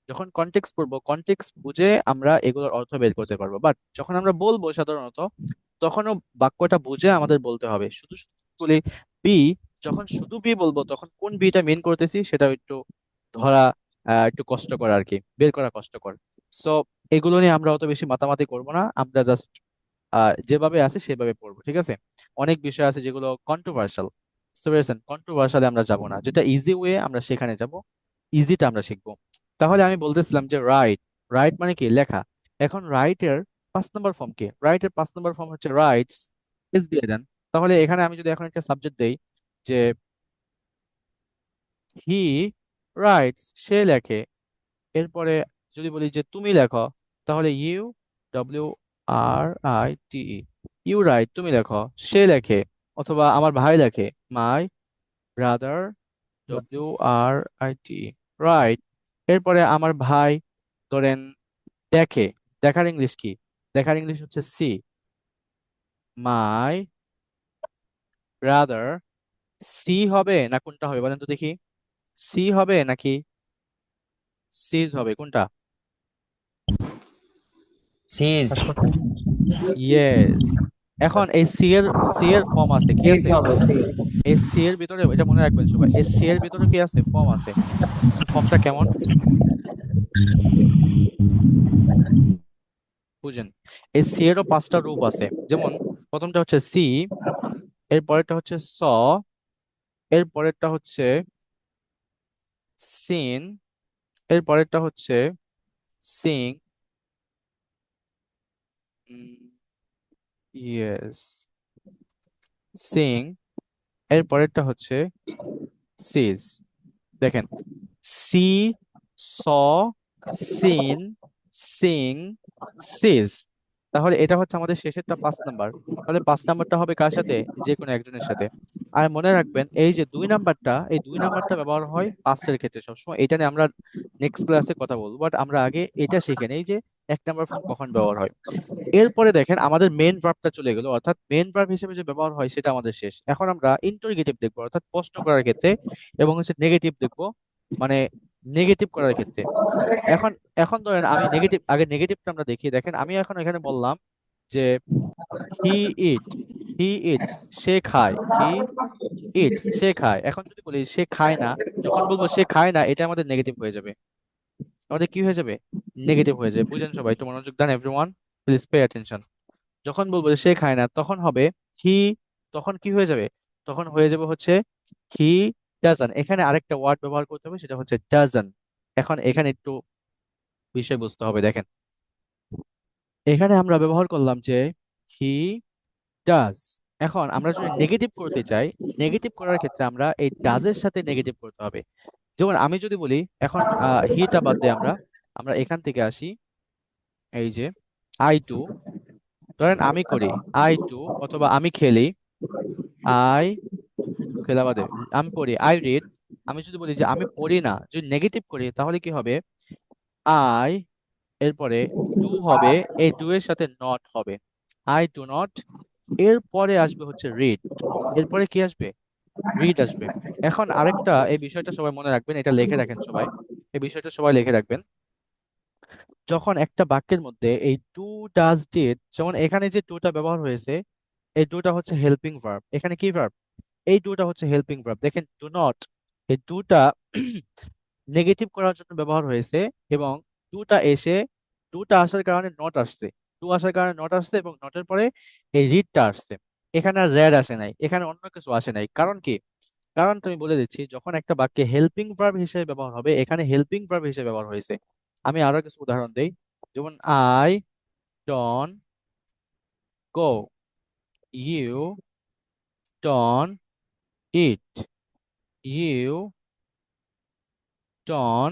যখন কনটেক্সট পড়বো, কনটেক্সট বুঝে আমরা এগুলোর অর্থ বের করতে পারবো। বাট যখন আমরা বলবো সাধারণত, তখনও বাক্যটা বুঝে আমাদের বলতে হবে। শুধু শুধু বলি বি, যখন শুধু বি বলবো, তখন কোন বিটা মিন করতেছি সেটা একটু ধরা একটু কষ্টকর আর কি, বের করা কষ্টকর। সো এগুলো নিয়ে আমরা অত বেশি মাতামাতি করব না, আমরা জাস্ট যেভাবে আছে সেভাবে পড়বো, ঠিক আছে? অনেক বিষয় আছে যেগুলো কন্ট্রোভার্সাল। বুঝতে পেরেছেন? কন্ট্রোভার্সালে আমরা যাব না, যেটা ইজি ওয়ে আমরা সেখানে যাব, ইজিটা আমরা শিখবো। তাহলে আমি বলতেছিলাম যে রাইট, রাইট মানে কি? লেখা। এখন রাইটের 5 নাম্বার ফর্ম কি? রাইটের 5 নাম্বার ফর্ম হচ্ছে রাইটস। এস দিয়ে দেন। তাহলে এখানে আমি যদি এখন একটা সাবজেক্ট দেই যে হি রাইটস, সে লেখে। এরপরে যদি বলি যে তুমি লেখো, তাহলে ইউ, WRITE, ইউ রাইট, তুমি লেখো। সে লেখে, অথবা আমার ভাই লেখে, মাই ব্রাদার, WRITE, রাইট। এরপরে আমার ভাই ধরেন দেখে, দেখার ইংলিশ কি? দেখার ইংলিশ হচ্ছে সি। মাই ব্রাদার, সি হবে না কোনটা হবে বলেন তো দেখি? সি হবে নাকি সিজ হবে, কোনটা? সিজ। ইয়েস। এখন এই সি এর ফর্ম আছে, কি ঠিক আছে? হবে ঠিক। এই সি এর ভিতরে, এটা মনে রাখবেন সবাই, এই সি এর ভিতরে কি আছে? ফর্ম আছে। সো ফর্মটা কেমন বুঝেন? এই সি এরও 5টা রূপ আছে। যেমন প্রথমটা হচ্ছে সি, এর পরেরটা হচ্ছে স, এর পরেরটা হচ্ছে সিন, এর পরেরটা হচ্ছে সিং, ইয়েস, সিং, এর পরেরটা হচ্ছে সিজ। দেখেন, সি, স, সিন, সিং, সিজ। তাহলে এটা হচ্ছে আমাদের শেষেরটা 5 নাম্বার। তাহলে 5 নাম্বারটা হবে কার সাথে? যে কোনো একজনের সাথে। আর মনে রাখবেন এই যে 2 নাম্বারটা, এই 2 নাম্বারটা ব্যবহার হয় পাস্টের ক্ষেত্রে সবসময়। এটা নিয়ে আমরা নেক্সট ক্লাসে কথা বলবো, বাট আমরা আগে এটা শিখে নেই যে 1 নাম্বার ফর্ম কখন ব্যবহার হয়। এরপরে দেখেন আমাদের মেন ভার্বটা চলে গেল, অর্থাৎ মেন ভার্ব হিসেবে যে ব্যবহার হয় সেটা আমাদের শেষ। এখন আমরা ইন্টারোগেটিভ দেখবো, অর্থাৎ প্রশ্ন করার ক্ষেত্রে, এবং হচ্ছে নেগেটিভ দেখবো, মানে নেগেটিভ করার ক্ষেত্রে। এখন এখন ধরেন আমি নেগেটিভ, আগে নেগেটিভটা আমরা দেখি। দেখেন আমি এখন এখানে বললাম যে হি ইট, হি ইটস, সে খায়, হি ইটস, সে খায়। এখন যদি বলি সে খায় না, যখন বলবো সে খায় না, এটা আমাদের নেগেটিভ হয়ে যাবে। আমাদের কি হয়ে যাবে? নেগেটিভ হয়ে যাবে। বুঝেন সবাই? একটু মনোযোগ দেন এভরিওয়ান, প্লিজ পে অ্যাটেনশন। যখন বলবো যে সে খায় না, তখন হবে হি, তখন কি হয়ে যাবে? তখন হয়ে যাবে হচ্ছে হি ডাজন। এখানে আরেকটা ওয়ার্ড ব্যবহার করতে হবে, সেটা হচ্ছে ডাজন। এখন এখানে একটু বিষয় বুঝতে হবে। দেখেন এখানে আমরা ব্যবহার করলাম যে হি ডাজ। এখন আমরা যদি নেগেটিভ করতে চাই, নেগেটিভ করার ক্ষেত্রে আমরা এই ডাজের সাথে নেগেটিভ করতে হবে। যেমন আমি যদি বলি, এখন হিটা বাদ দিয়ে আমরা আমরা এখান থেকে আসি, এই যে আই টু, ধরেন আমি করি আই টু, অথবা আমি খেলি আই, খেলা বাদে আমি পড়ি আই রিড। আমি যদি বলি যে আমি পড়ি না, যদি নেগেটিভ করি তাহলে কি হবে? আই, এরপরে ডু হবে, এই ডু এর সাথে নট হবে, আই ডু নট। এরপরে আসবে হচ্ছে রিড, এরপরে কি আসবে? রিড আসবে। এখন আরেকটা, এই বিষয়টা সবাই মনে রাখবেন, এটা লিখে রাখেন সবাই, এই বিষয়টা সবাই লিখে রাখবেন। যখন একটা বাক্যের মধ্যে এই টু ডাজ ডিড, যেমন এখানে যে টুটা ব্যবহার হয়েছে, এই টুটা হচ্ছে হেল্পিং ভার্ব। এখানে কি ভার্ব? এই টুটা হচ্ছে হেল্পিং ভার্ব। দেখেন ডু নট, এই টুটা নেগেটিভ করার জন্য ব্যবহার হয়েছে, এবং টুটা এসে, টুটা আসার কারণে নট আসছে, টু আসার কারণে নট আসছে, এবং নটের পরে এই রিডটা আসছে। এখানে আর রেড আসে নাই, এখানে অন্য কিছু আসে নাই। কারণ কি? কারণ তুমি বলে দিচ্ছি, যখন একটা বাক্যে হেল্পিং ভার্ব হিসেবে ব্যবহার হবে, এখানে হেল্পিং ভার্ব হিসেবে ব্যবহার হয়েছে। আমি আরো কিছু উদাহরণ দেই। যেমন I don't go, you don't eat, you don't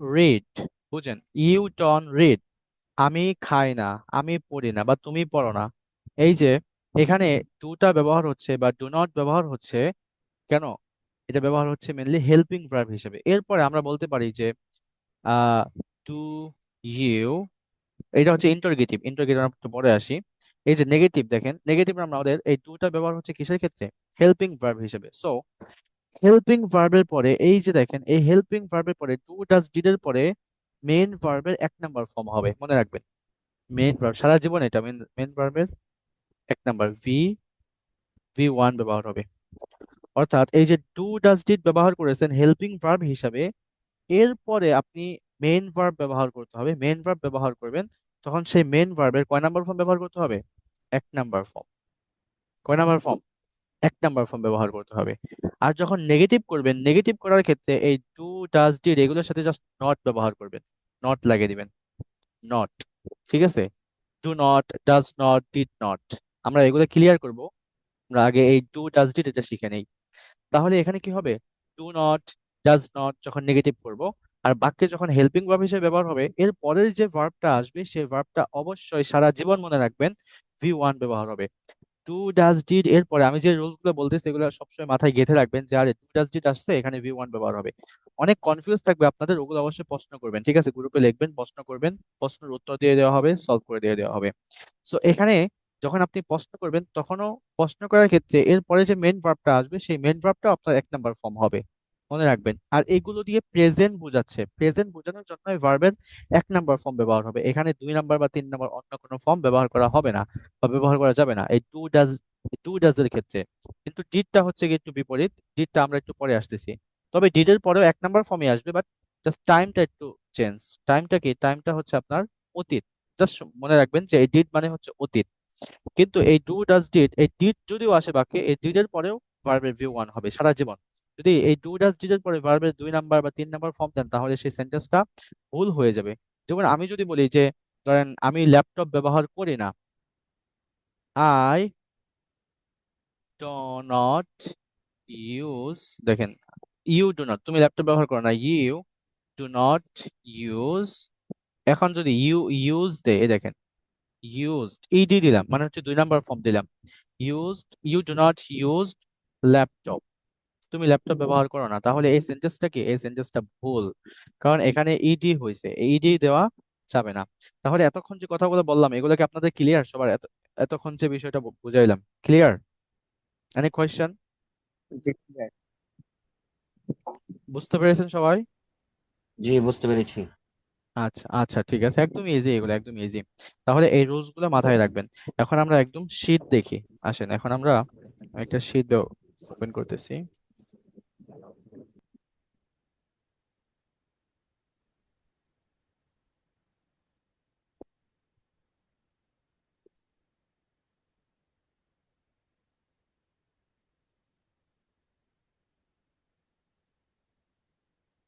read. বুঝেন? ইউ ডন রিড, আমি খাই না, আমি পড়ি না, বা তুমি পড়ো না। এই যে এখানে ডুটা ব্যবহার হচ্ছে বা ডু নট ব্যবহার হচ্ছে, কেন? এটা ব্যবহার হচ্ছে মেনলি হেল্পিং ভার্ব হিসেবে। এরপরে আমরা বলতে পারি যে আহ ডু ইউ, এটা হচ্ছে ইন্টারগেটিভ। ইন্টারগেটিভ আমরা একটু পরে আসি। এই যে নেগেটিভ, দেখেন নেগেটিভ আমাদের এই ডুটা ব্যবহার হচ্ছে কিসের ক্ষেত্রে? হেল্পিং ভার্ব হিসেবে। সো হেল্পিং ভার্বের পরে, এই যে দেখেন এই হেল্পিং ভার্বের পরে ডু ডাজ ডিড এর পরে মেন ভার্বের 1 নাম্বার ফর্ম হবে, মনে রাখবেন। মেন ভার্ব সারা জীবন এটা মেন, মেন ভার্বের 1 নাম্বার ভি ওয়ান ব্যবহার হবে। অর্থাৎ এই যে ডু ডাজ ডিড ব্যবহার করেছেন হেল্পিং ভার্ব হিসাবে, এরপরে আপনি মেন ভার্ব ব্যবহার করতে হবে। মেন ভার্ব ব্যবহার করবেন, তখন সেই মেন ভার্বের কয় নাম্বার ফর্ম ব্যবহার করতে হবে? 1 নাম্বার ফর্ম। কয় নাম্বার ফর্ম? 1 নাম্বার ফর্ম ব্যবহার করতে হবে। আর যখন নেগেটিভ করবেন, নেগেটিভ করার ক্ষেত্রে এই ডু ডাজ ডিড এগুলোর সাথে জাস্ট নট ব্যবহার করবেন, নট লাগিয়ে দিবেন, নট। ঠিক আছে? Do not, does not, did not. আমরা এগুলো ক্লিয়ার করব, আমরা আগে এই ডু ডাজ ডিড এটা শিখে নেই। তাহলে এখানে কি হবে? ডু নট, ডাজ নট যখন নেগেটিভ করব, আর বাক্যে যখন হেল্পিং ভার্ব হিসেবে ব্যবহার হবে, এর পরের যে ভার্বটা আসবে সেই ভার্বটা অবশ্যই সারা জীবন মনে রাখবেন, ভি ওয়ান ব্যবহার হবে। টু ডাজ ডিড এর পরে আমি যে রুলস গুলো বলতেছি এগুলো সবসময় মাথায় গেঁথে রাখবেন, যে আরে টু ডাজ ডিড আসছে, এখানে ভি ওয়ান ব্যবহার হবে। অনেক কনফিউজ থাকবে আপনাদের, ওগুলো অবশ্যই প্রশ্ন করবেন, ঠিক আছে? গ্রুপে লিখবেন, প্রশ্ন করবেন, প্রশ্নের উত্তর দিয়ে দেওয়া হবে, সলভ করে দিয়ে দেওয়া হবে। সো এখানে যখন আপনি প্রশ্ন করবেন, তখনও প্রশ্ন করার ক্ষেত্রে এরপরে যে মেন ভার্বটা আসবে সেই মেন ভার্বটা আপনার 1 নাম্বার ফর্ম হবে, মনে রাখবেন। আর এগুলো দিয়ে প্রেজেন্ট বোঝাচ্ছে, প্রেজেন্ট বোঝানোর জন্য ভার্বের 1 নাম্বার ফর্ম ব্যবহার হবে। এখানে 2 নাম্বার বা 3 নাম্বার অন্য কোনো ফর্ম ব্যবহার করা হবে না, বা ব্যবহার করা যাবে না এই টু ডাজ এর ক্ষেত্রে। কিন্তু ডিডটা হচ্ছে কি একটু বিপরীত, ডিডটা আমরা একটু পরে আসতেছি। তবে ডিডের পরেও 1 নাম্বার ফর্মই আসবে, বাট জাস্ট টাইমটা একটু চেঞ্জ। টাইমটা কি? টাইমটা হচ্ছে আপনার অতীত। জাস্ট মনে রাখবেন যে এই ডিড মানে হচ্ছে অতীত। কিন্তু এই ডু ডাজ ডিড, এই ডিড যদিও আসে বাক্যে, এই ডিড এর পরেও ভার্বের ভি ওয়ান হবে সারা জীবন। যদি এই ডু ডাজ ডিড এর পরে ভার্বের 2 নাম্বার বা 3 নাম্বার ফর্ম দেন, তাহলে সেই সেন্টেন্সটা ভুল হয়ে যাবে। যেমন আমি যদি বলি যে, ধরেন আমি ল্যাপটপ ব্যবহার করি না, আই ডো নট ইউজ, দেখেন ইউ ডু নট, তুমি ল্যাপটপ ব্যবহার করো না, ইউ ডু নট ইউজ। এখন যদি ইউ ইউজ দেয়, এই দেখেন ইউজড ইডি দিলাম, মানে হচ্ছে 2 নাম্বার ফর্ম দিলাম। Used, you do not used laptop, তুমি ল্যাপটপ ব্যবহার করো না, তাহলে এই সেন্টেন্সটা কি, এই সেন্টেন্সটা ভুল, কারণ এখানে ইডি হয়েছে, ইডি দেওয়া যাবে না। তাহলে এতক্ষণ যে কথাগুলো বললাম এগুলো কি আপনাদের ক্লিয়ার সবার? এতক্ষণ যে বিষয়টা বুঝাইলাম ক্লিয়ার? Any question? জি বুঝতে পেরেছেন সবাই? জি, বুঝতে পেরেছি। আচ্ছা আচ্ছা, ঠিক আছে, একদম ইজি, এগুলো একদম ইজি। তাহলে এই রুলস গুলো মাথায় রাখবেন। এখন আমরা একদম শীট দেখি, আসেন এখন আমরা একটা শীট ওপেন করতেছি।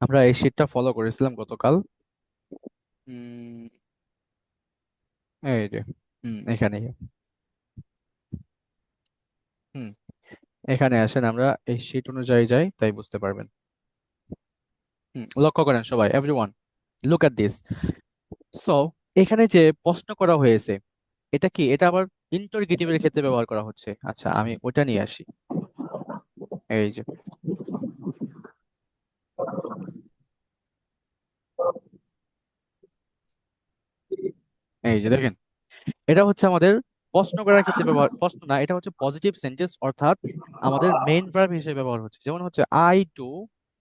আমরা এই শীটটা ফলো করেছিলাম গতকাল। উম, এই যে, এখানে, হুম এখানে আসেন, আমরা এই শীট অনুযায়ী যাই, তাই বুঝতে পারবেন। লক্ষ্য করেন সবাই, everyone look at this. So এখানে যে প্রশ্ন করা হয়েছে, এটা কি, এটা আবার ইন্টারগেটিভের ক্ষেত্রে ব্যবহার করা হচ্ছে। আচ্ছা আমি ওটা নিয়ে আসি, এই যে, এই যে দেখেন, এটা হচ্ছে আমাদের প্রশ্ন করার ক্ষেত্রে ব্যবহার, প্রশ্ন না, এটা হচ্ছে পজিটিভ সেন্টেন্স, অর্থাৎ আমাদের মেইন ভার্ব হিসেবে ব্যবহার হচ্ছে। যেমন হচ্ছে আই ডু,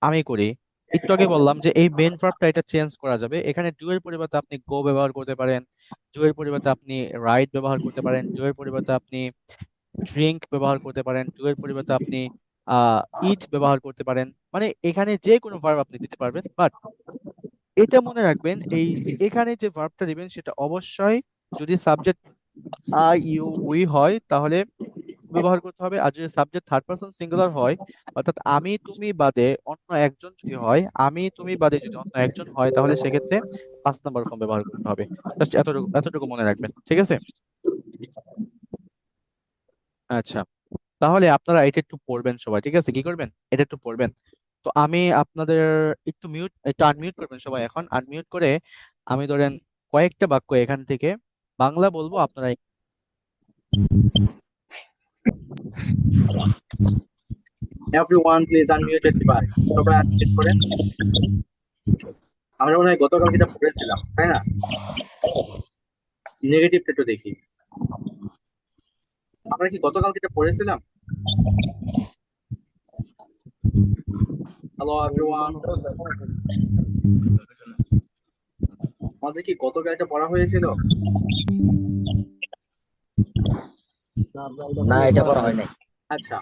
আমি করি। একটু আগে বললাম যে এই মেইন ভার্বটা এটা চেঞ্জ করা যাবে, এখানে ডু এর পরিবর্তে আপনি গো ব্যবহার করতে পারেন, ডু এর পরিবর্তে আপনি রাইট ব্যবহার করতে পারেন, ডু এর পরিবর্তে আপনি ড্রিঙ্ক ব্যবহার করতে পারেন, ডু এর পরিবর্তে আপনি আহ ইট ব্যবহার করতে পারেন, মানে এখানে যে কোনো ভার্ব আপনি দিতে পারবেন। বাট এটা মনে রাখবেন, এখানে যে ভার্বটা দিবেন সেটা অবশ্যই যদি সাবজেক্ট আই ইউ উই হয় তাহলে ব্যবহার করতে হবে, আর যদি সাবজেক্ট থার্ড পারসন সিঙ্গুলার হয়, অর্থাৎ আমি তুমি বাদে অন্য একজন যদি হয়, আমি তুমি বাদে যদি অন্য একজন হয়, তাহলে সেক্ষেত্রে 5 নাম্বার ফর্ম ব্যবহার করতে হবে। জাস্ট এতটুকু এতটুকু মনে রাখবেন, ঠিক আছে? আচ্ছা, তাহলে আপনারা এটা একটু পড়বেন সবাই, ঠিক আছে? কি করবেন, এটা একটু পড়বেন। তো আমি আপনাদের একটু আনমিউট করবেন সবাই, এখন আনমিউট করে আমি ধরেন কয়েকটা বাক্য এখান থেকে বাংলা বলবো, আপনারা everyone please unmute your device, সবাই আনমিউট করেন। আমরা মনে হয় গতকাল যেটা পড়েছিলাম, তাই না? নেগেটিভটা একটু দেখি, আমরা কি গতকাল যেটা পড়েছিলাম? হ্যালো এভরিওয়ান, আমাদের কি গতকাল এটা পড়া হয়েছিল? না, এটা পড়া হয় নাই। আচ্ছা,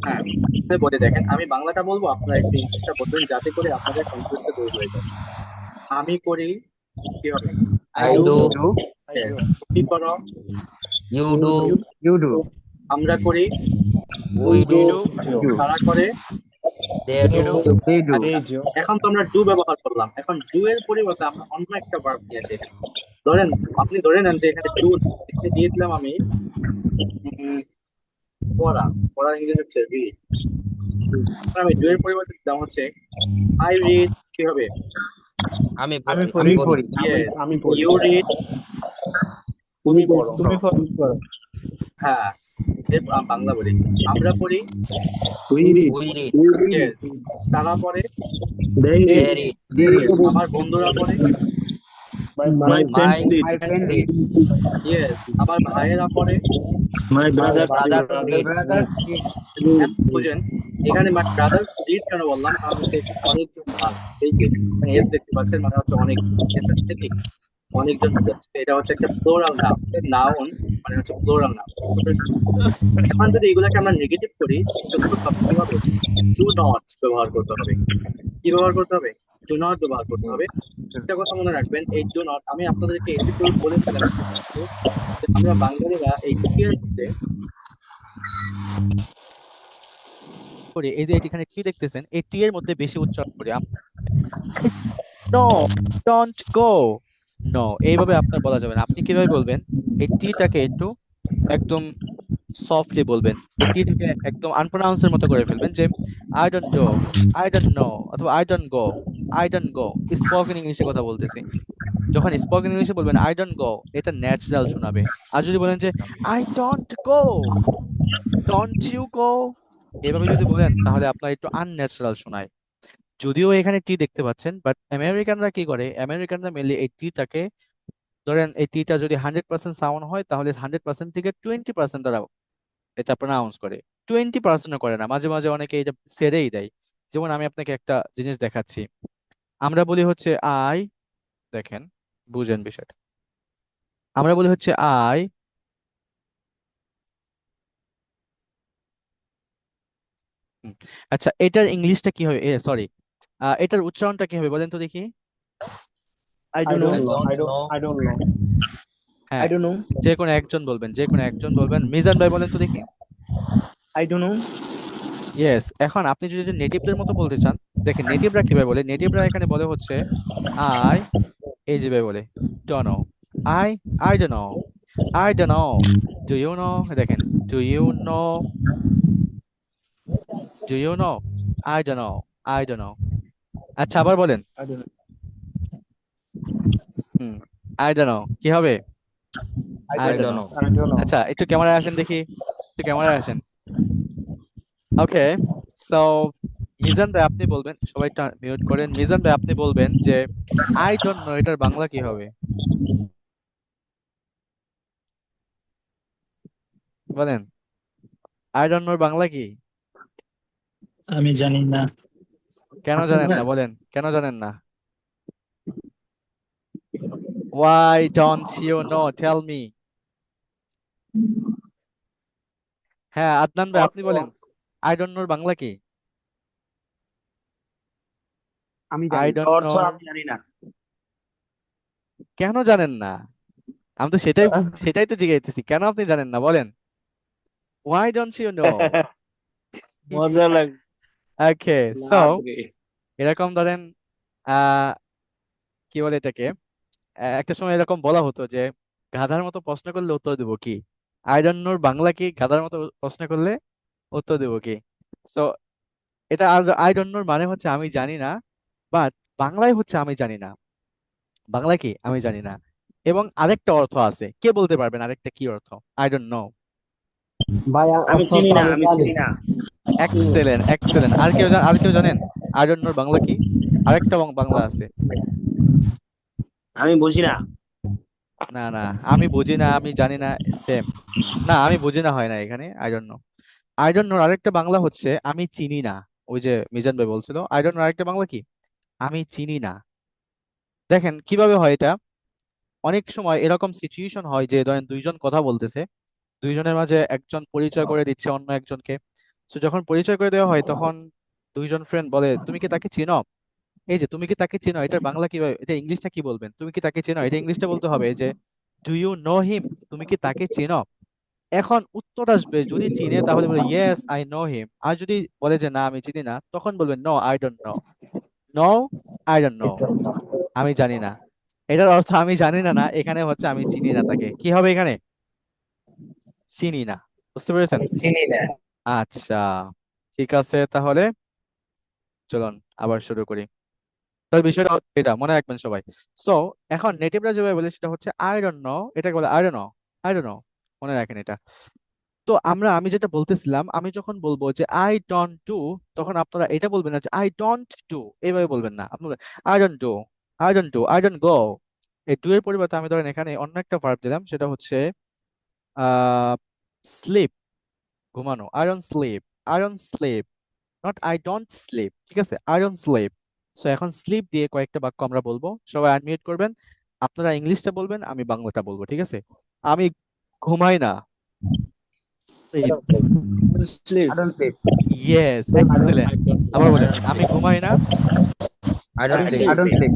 হ্যাঁ, তাহলে বলে দেখেন, আমি বাংলাটা বলবো, আপনারা একটু ইংলিশটা বলবেন, যাতে করে আপনাদের কনফিউজটা দূর হয়ে যায়। আমি করি, কি হবে? I do, Yes. তুমি করো, ইউ ডু, আমরা করি, উই ডু, তারা করে। They do. আচ্ছা, এখন তো আমরা ডু ব্যবহার করলাম, এখন ডু এর পরিবর্তে আমরা অন্য একটা ভার্ব নিয়ে আসি এখানে। ধরেন, আপনি ধরে নেন যে এখানে ডু, এখানে দিয়ে দিলাম আমি উম, পড়া, পড়ার ইংরেজি হচ্ছে রিড, আমি ডু এর পরিবর্তে দিলাম হচ্ছে আই রিড, কি হবে? আমি আমি পড়ি, পড়ি। ইয়েস, আমি পড়ি। ইউ রিড, তুমি পড়ো। হ্যাঁ, এর বাংলা বলি, আমরা পড়ি, উই রিড, ইয়েস, তারা পড়ে, দে রিড, yes, আমার বন্ধুরা পড়ে, মাই ফ্রেন্ডস রিড, ইয়েস, আমার ভাইয়েরা পড়ে। মাই ব্রাদার্স রিড। এখন বুঝেন, এখানে ব্রাদার্স রিড কেন বললাম, কারণ হচ্ছে এখানে অনেকজন ভাগ, এই যে এস দেখতে পাচ্ছেন, মানে হচ্ছে অনেকজন, এসের থেকে অনেকজন বোঝাচ্ছে, এটা হচ্ছে একটা প্লোরাল নাউন, নাউন মানে হচ্ছে প্লোরাল নাউন, বুঝতে পেরেছেন? এখন যদি এগুলাকে আমরা নেগেটিভ করি, তখন কি হবে? ডু নট ব্যবহার করতে হবে। কি ব্যবহার করতে হবে? ডু নট ব্যবহার করতে হবে। একটা কথা মনে রাখবেন, এই ডু নট, আমি আপনাদেরকে এটুকু বলেছিলাম একটা কিছু, যে আমরা বাঙালিরা এই টি এর মধ্যে করি, এই যে এখানে টি দেখতেছেন, এই টি এর মধ্যে বেশি উচ্চারণ করি। নো, ডোন্ট গো, নো, এইভাবে আপনার বলা যাবে না। আপনি কিভাবে বলবেন, এই টিটাকে একটু একদম সফটলি বলবেন, এই টিটাকে একদম আনপ্রোনাউন্সের মতো করে ফেলবেন, যে I don't do, I don't know, অথবা I don't go, I don't go. Spoken ইংলিশে কথা বলতেছি, যখন স্পোকেন ইংলিশে বলবেন আই ডোন্ট গো, এটা ন্যাচারাল শোনাবে। আর যদি বলেন যে I don't go, don't you go, এভাবে যদি বলেন তাহলে আপনার একটু আনন্যাচারাল শোনায়। যদিও এখানে টি দেখতে পাচ্ছেন, বাট আমেরিকানরা কি করে, আমেরিকানরা মেনলি এই টিটাকে, ধরেন এই টিটা যদি 100% সাউন্ড হয় তাহলে 100% থেকে 20% তারা এটা প্রনাউন্স করে, 20%ও করে না, মাঝে মাঝে অনেকে এটা ছেড়েই দেয়। যেমন আমি আপনাকে একটা জিনিস দেখাচ্ছি, আমরা বলি হচ্ছে আই, দেখেন বুঝেন বিষয়টা, আমরা বলি হচ্ছে আই, আচ্ছা এটার ইংলিশটা কি হবে, সরি, এটার উচ্চারণটা কি হবে বলেন তো দেখি। I I don't know. Don't know, I don't. I don't know. হ্যাঁ, I don't know. যে কোনো একজন বলবেন, যে কোনো একজন বলবেন। মিজান ভাই বলেন তো দেখি। I don't know. ইয়েস, এখন আপনি যদি নেটিভদের মতো বলতে চান, দেখেন নেটিভরা কিভাবে বলে, নেটিভরা এখানে বলে হচ্ছে আই, এই যেভাবে বলে don't know, I, I don't know, I don't know, do you know, দেখেন do you know, do you know, I don't know, I don't know. আচ্ছা আবার বলেন, I don't know. হুম, আই ডোন্ট নো কি হবে, I I don't don't know. No. I don't know. আচ্ছা একটু ক্যামেরায় আসেন দেখি, একটু ক্যামেরায় আসেন। ওকে, সো মিজান ভাই আপনি বলবেন, সবাই মিউট করেন, মিজান ভাই আপনি বলবেন যে আই ডোন্ট নো এটার বাংলা কি হবে, বলেন আই ডোন্ট নোর বাংলা কি? আমি জানি না। কেন হাসান জানেন ভাই না বলেন, কেন জানেন না? Why don't you know, tell me? হ্যাঁ আদনান ভাই আপনি বলেন, আই ডোন্ট নোর বাংলা কি? আমি আই জানি। ডোন্ট নো, অর্থ আমি জানি না। কেন জানেন না? আমি তো সেটাই সেটাই তো জিজ্ঞাসা, কেন আপনি জানেন না বলেন, why don't you know? মজা লাগে ওকে, না সো রে। এরকম ধরেন আহ কি বলে এটাকে, একটা সময় এরকম বলা হতো যে গাধার মতো প্রশ্ন করলে উত্তর দেবো কি, আই ডোন্ট নোর বাংলা কি, গাধার মতো প্রশ্ন করলে উত্তর দেবো কি। সো এটা আই ডোন্ট নোর মানে হচ্ছে আমি জানি না, বাট বাংলায় হচ্ছে আমি জানি না, বাংলায় কি আমি জানি না। এবং আরেকটা অর্থ আছে, কে বলতে পারবেন আরেকটা কি অর্থ, আই ডোন্ট নো। ভাই আমি অর্থ চিনি তো না, আমি আমি জানি। চিনি না। Excellent, excellent. আর কেউ জানেন আই ডোন্ট নোর বাংলা কি? আরেকটা বাংলা আছে। আমি বুঝি না। না না, আমি বুঝি না, আমি জানি না, সেম। না আমি বুঝি না হয় না এখানে, I don't know. I don't নোর আরেকটা বাংলা হচ্ছে আমি চিনি না। ওই যে মিজান ভাই বলছিল আই ডোন্ট নো আরেকটা বাংলা কি, আমি চিনি না। দেখেন কিভাবে হয় এটা, অনেক সময় এরকম সিচুয়েশন হয় যে ধরেন দুইজন কথা বলতেছে, দুইজনের মাঝে একজন পরিচয় করে দিচ্ছে অন্য একজনকে। তো যখন পরিচয় করে দেওয়া হয় তখন দুইজন ফ্রেন্ড বলে তুমি কি তাকে চিনো, এই যে তুমি কি তাকে চিনো, এটার বাংলা কিভাবে, এটা ইংলিশটা কি বলবেন, তুমি কি তাকে চিনো, এটা ইংলিশটা বলতে হবে যে ডু ইউ নো হিম, তুমি কি তাকে চিনো। এখন উত্তর আসবে যদি চিনে তাহলে বলে ইয়েস আই নো হিম, আর যদি বলে যে না আমি চিনি না তখন বলবেন no I don't know, no I don't know, আমি জানি না। এটার অর্থ আমি জানি না, না এখানে হচ্ছে আমি চিনি না তাকে, কি হবে এখানে, চিনি না। বুঝতে পেরেছেন? চিনি না। আচ্ছা ঠিক আছে, তাহলে চলুন আবার শুরু করি। তাহলে বিষয়টা হচ্ছে এটা মনে রাখবেন সবাই। সো এখন নেটিভরা যেভাবে বলে সেটা হচ্ছে আই ডোন্ট নো, এটাকে বলে I don't know, I don't no, মনে রাখেন এটা। তো আমি যেটা বলতেছিলাম, আমি যখন বলবো যে আই ডোন্ট ডু, তখন আপনারা এটা বলবেন না যে আই ডোন্ট ডু, এইভাবে বলবেন না, আপনারা I don't do, I don't do, I don't গো। এই ডু এর পরিবর্তে আমি ধরেন এখানে অন্য একটা ভার্ব দিলাম, সেটা হচ্ছে আহ স্লিপ, ঘুমানো, I don't slip, I don't slip, not I don't slip, ঠিক আছে, আই ডোন্ট স্লিপ। সো এখন স্লিপ দিয়ে কয়েকটা বাক্য আমরা বলবো, সবাই আনমিউট করবেন, আপনারা ইংলিশটা বলবেন আমি বাংলাটা বলবো, ঠিক আছে। আমি ঘুমাই না, Sleep. I don't sleep. Yes I don't excellent. আবার বলেন আমি ঘুমাই না, I don't I sleep. don't sleep.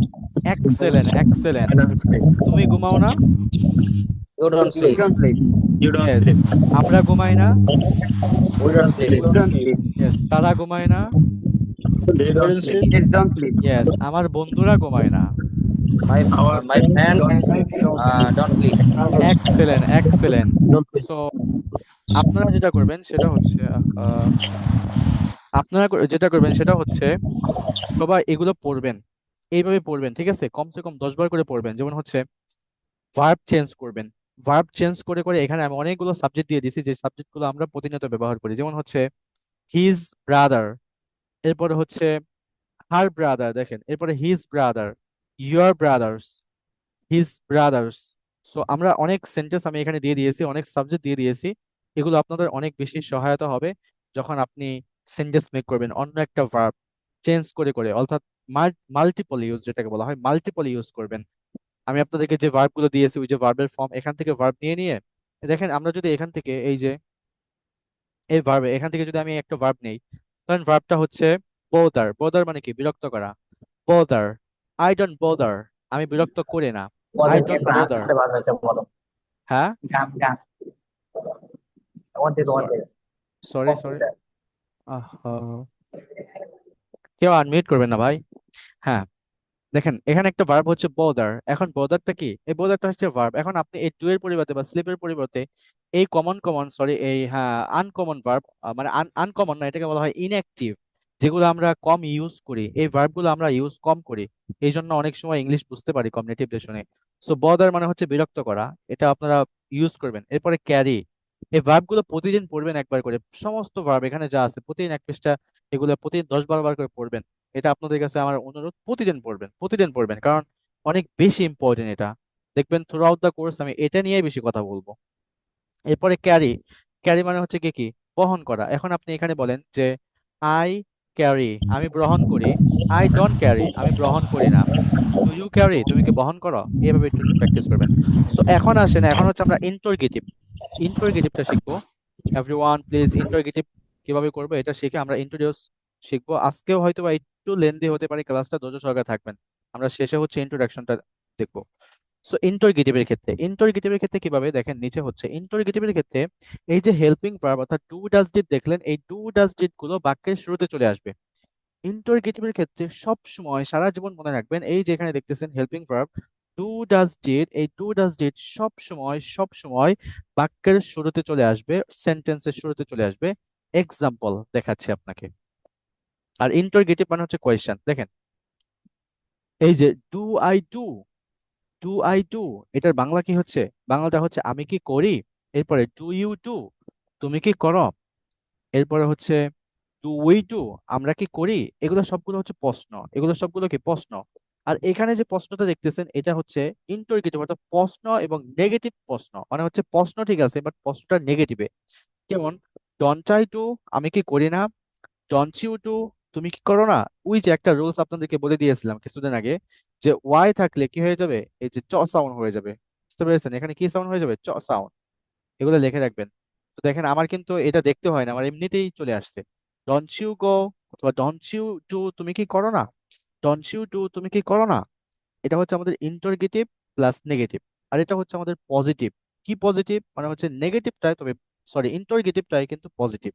Excellent excellent. I don't sleep. তুমি ঘুমাও না, You don't You sleep. don't sleep. You don't yes. sleep. আমরা ঘুমাই না, We don't sleep. You don't sleep. Yes. তারা ঘুমায় না, They don't sleep. They don't sleep. Yes. আমার বন্ধুরা ঘুমায় না, Our My friends friends don't sleep. don't sleep. Excellent excellent. Don't sleep. So আপনারা যেটা করবেন সেটা হচ্ছে আহ, যেটা করবেন সেটা হচ্ছে সবাই এগুলো পড়বেন, এইভাবে পড়বেন, ঠিক আছে? কমসে কম 10 বার করে পড়বেন। যেমন হচ্ছে ভার্ব চেঞ্জ করবেন, ভার্ব চেঞ্জ করে করে এখানে আমি অনেকগুলো সাবজেক্ট দিয়ে দিয়েছি যে সাবজেক্টগুলো আমরা প্রতিনিয়ত ব্যবহার করি। যেমন হচ্ছে হিজ ব্রাদার, এরপরে হচ্ছে হার ব্রাদার, দেখেন এরপরে his brother, your brothers, his brothers. So আমরা অনেক সেন্টেন্স আমি এখানে দিয়ে দিয়েছি, অনেক সাবজেক্ট দিয়ে দিয়েছি। এগুলো আপনাদের অনেক বেশি সহায়তা হবে যখন আপনি সেন্টেন্স মেক করবেন অন্য একটা ভার্ব চেঞ্জ করে করে, অর্থাৎ মাল্টিপল ইউজ, যেটাকে বলা হয় মাল্টিপল ইউজ করবেন। আমি আপনাদেরকে যে ভার্ব গুলো দিয়েছি ওই যে ভার্বের ফর্ম, এখান থেকে ভার্ব নিয়ে নিয়ে দেখেন আমরা যদি এখান থেকে এই যে এই ভার্বে এখান থেকে যদি আমি একটা ভার্ব নেই, তখন ভার্বটা হচ্ছে বোদার। বোদার মানে কি? বিরক্ত করা। বোদার, আই ডোন্ট বোদার, আমি বিরক্ত করি না। আই ওদেরকে ডোন্ট একটু বোদার। আস্তে বাজাতে বলো। হ্যাঁ, গান গান তোমাদের সরি সরি, কম্পিউটার। কেউ আনমিউট করবেন না ভাই। হ্যাঁ, দেখেন এখানে একটা ভার্ব হচ্ছে বোদার। এখন বোদারটা কি? এই বোদারটা হচ্ছে ভার্ব। এখন আপনি এই ডু এর পরিবর্তে বা স্লিপের পরিবর্তে এই সরি এই হ্যাঁ আনকমন ভার্ব, মানে আনকমন না, এটাকে বলা হয় ইনঅ্যাক্টিভ, যেগুলো আমরা কম ইউজ করি, এই ভার্বগুলো আমরা ইউজ কম করি। এই জন্য অনেক সময় ইংলিশ বুঝতে পারি কম নেটিভদের শুনে। সো বদার মানে হচ্ছে বিরক্ত করা, এটা আপনারা ইউজ করবেন। এরপরে ক্যারি, এই ভার্বগুলো প্রতিদিন পড়বেন একবার করে, সমস্ত ভার্ব এখানে যা আছে প্রতিদিন এক পৃষ্ঠা, এগুলো প্রতিদিন 10-12 বার করে পড়বেন। এটা আপনাদের কাছে আমার অনুরোধ, প্রতিদিন পড়বেন, প্রতিদিন পড়বেন, কারণ অনেক বেশি ইম্পর্টেন্ট এটা। দেখবেন থ্রু আউট দ্য কোর্স আমি এটা নিয়েই বেশি কথা বলবো। এরপরে ক্যারি, ক্যারি মানে হচ্ছে কি কি? বহন করা। এখন আপনি এখানে বলেন যে আই ক্যারি, আমি গ্রহণ করি। আই ডোন্ট ক্যারি, আমি গ্রহণ করি না। ডু ইউ ক্যারি, তুমি কি বহন করো? এভাবে একটু একটু প্র্যাকটিস করবেন। সো এখন আসেন, এখন হচ্ছে আমরা ইন্টারগেটিভ, ইন্টারগেটিভটা শিখবো। এভরিওয়ান প্লিজ, ইন্টারগেটিভ কিভাবে করবো এটা শিখে আমরা ইন্ট্রোডিউস শিখবো। আজকেও হয়তো বা একটু লেন্দি হতে পারে ক্লাসটা, ধৈর্য সহকারে থাকবেন। আমরা শেষে হচ্ছে ইন্ট্রোডাকশনটা দেখবো। সো ইন্টারগেটিভের ক্ষেত্রে কিভাবে দেখেন, নিচে হচ্ছে ইন্টারগেটিভের ক্ষেত্রে এই যে হেল্পিং ভার্ব অর্থাৎ ডু ডাজ ডিড দেখলেন, এই ডু ডাজ ডিড গুলো বাক্যের শুরুতে চলে আসবে। ইন্টারগেটিভের ক্ষেত্রে সব সময় সারা জীবন মনে রাখবেন, এই যে এখানে দেখতেছেন helping verb do does did, এই ডু ডাজ ডিড সব সময় বাক্যের শুরুতে চলে আসবে, সেন্টেন্সের শুরুতে চলে আসবে। এক্সাম্পল দেখাচ্ছি আপনাকে। আর ইন্টারগেটিভ মানে হচ্ছে কোয়েশ্চেন। দেখেন এই যে do I do, do I do, এটার বাংলা কি হচ্ছে? বাংলাটা হচ্ছে আমি কি করি। এরপরে ডু ইউ ডু, তুমি কি করো। এরপরে হচ্ছে ডু উই ডু, আমরা কি করি। এগুলো সবগুলো হচ্ছে প্রশ্ন, এগুলো সবগুলো কি প্রশ্ন। আর এখানে যে প্রশ্নটা দেখতেছেন এটা হচ্ছে ইন্টারগেটিভ, অর্থাৎ প্রশ্ন এবং নেগেটিভ প্রশ্ন, মানে হচ্ছে প্রশ্ন ঠিক আছে বাট প্রশ্নটা নেগেটিভে। যেমন ডোন্ট আই ডু, আমি কি করি না। ডোন্ট ইউ ডু, তুমি কি করো না। ওই যে একটা রুলস আপনাদেরকে বলে দিয়েছিলাম কিছুদিন আগে, যে ওয়াই থাকলে কি হয়ে যাবে, এই যে চ সাউন্ড হয়ে যাবে। বুঝতে পেরেছেন? এখানে কি সাউন্ড হয়ে যাবে? চ সাউন্ড। এগুলো লিখে রাখবেন। তো দেখেন আমার কিন্তু এটা দেখতে হয় না, আমার এমনিতেই চলে আসছে। ডোন্ট ইউ গো, অথবা ডোন্ট ইউ ডু, তুমি কি করো না। ডোন্ট ইউ ডু, তুমি কি করো না। এটা হচ্ছে আমাদের ইন্টারগেটিভ প্লাস নেগেটিভ। আর এটা হচ্ছে আমাদের পজিটিভ। কি পজিটিভ? মানে হচ্ছে নেগেটিভটাই, তবে সরি ইন্টারগেটিভটাই কিন্তু পজিটিভ।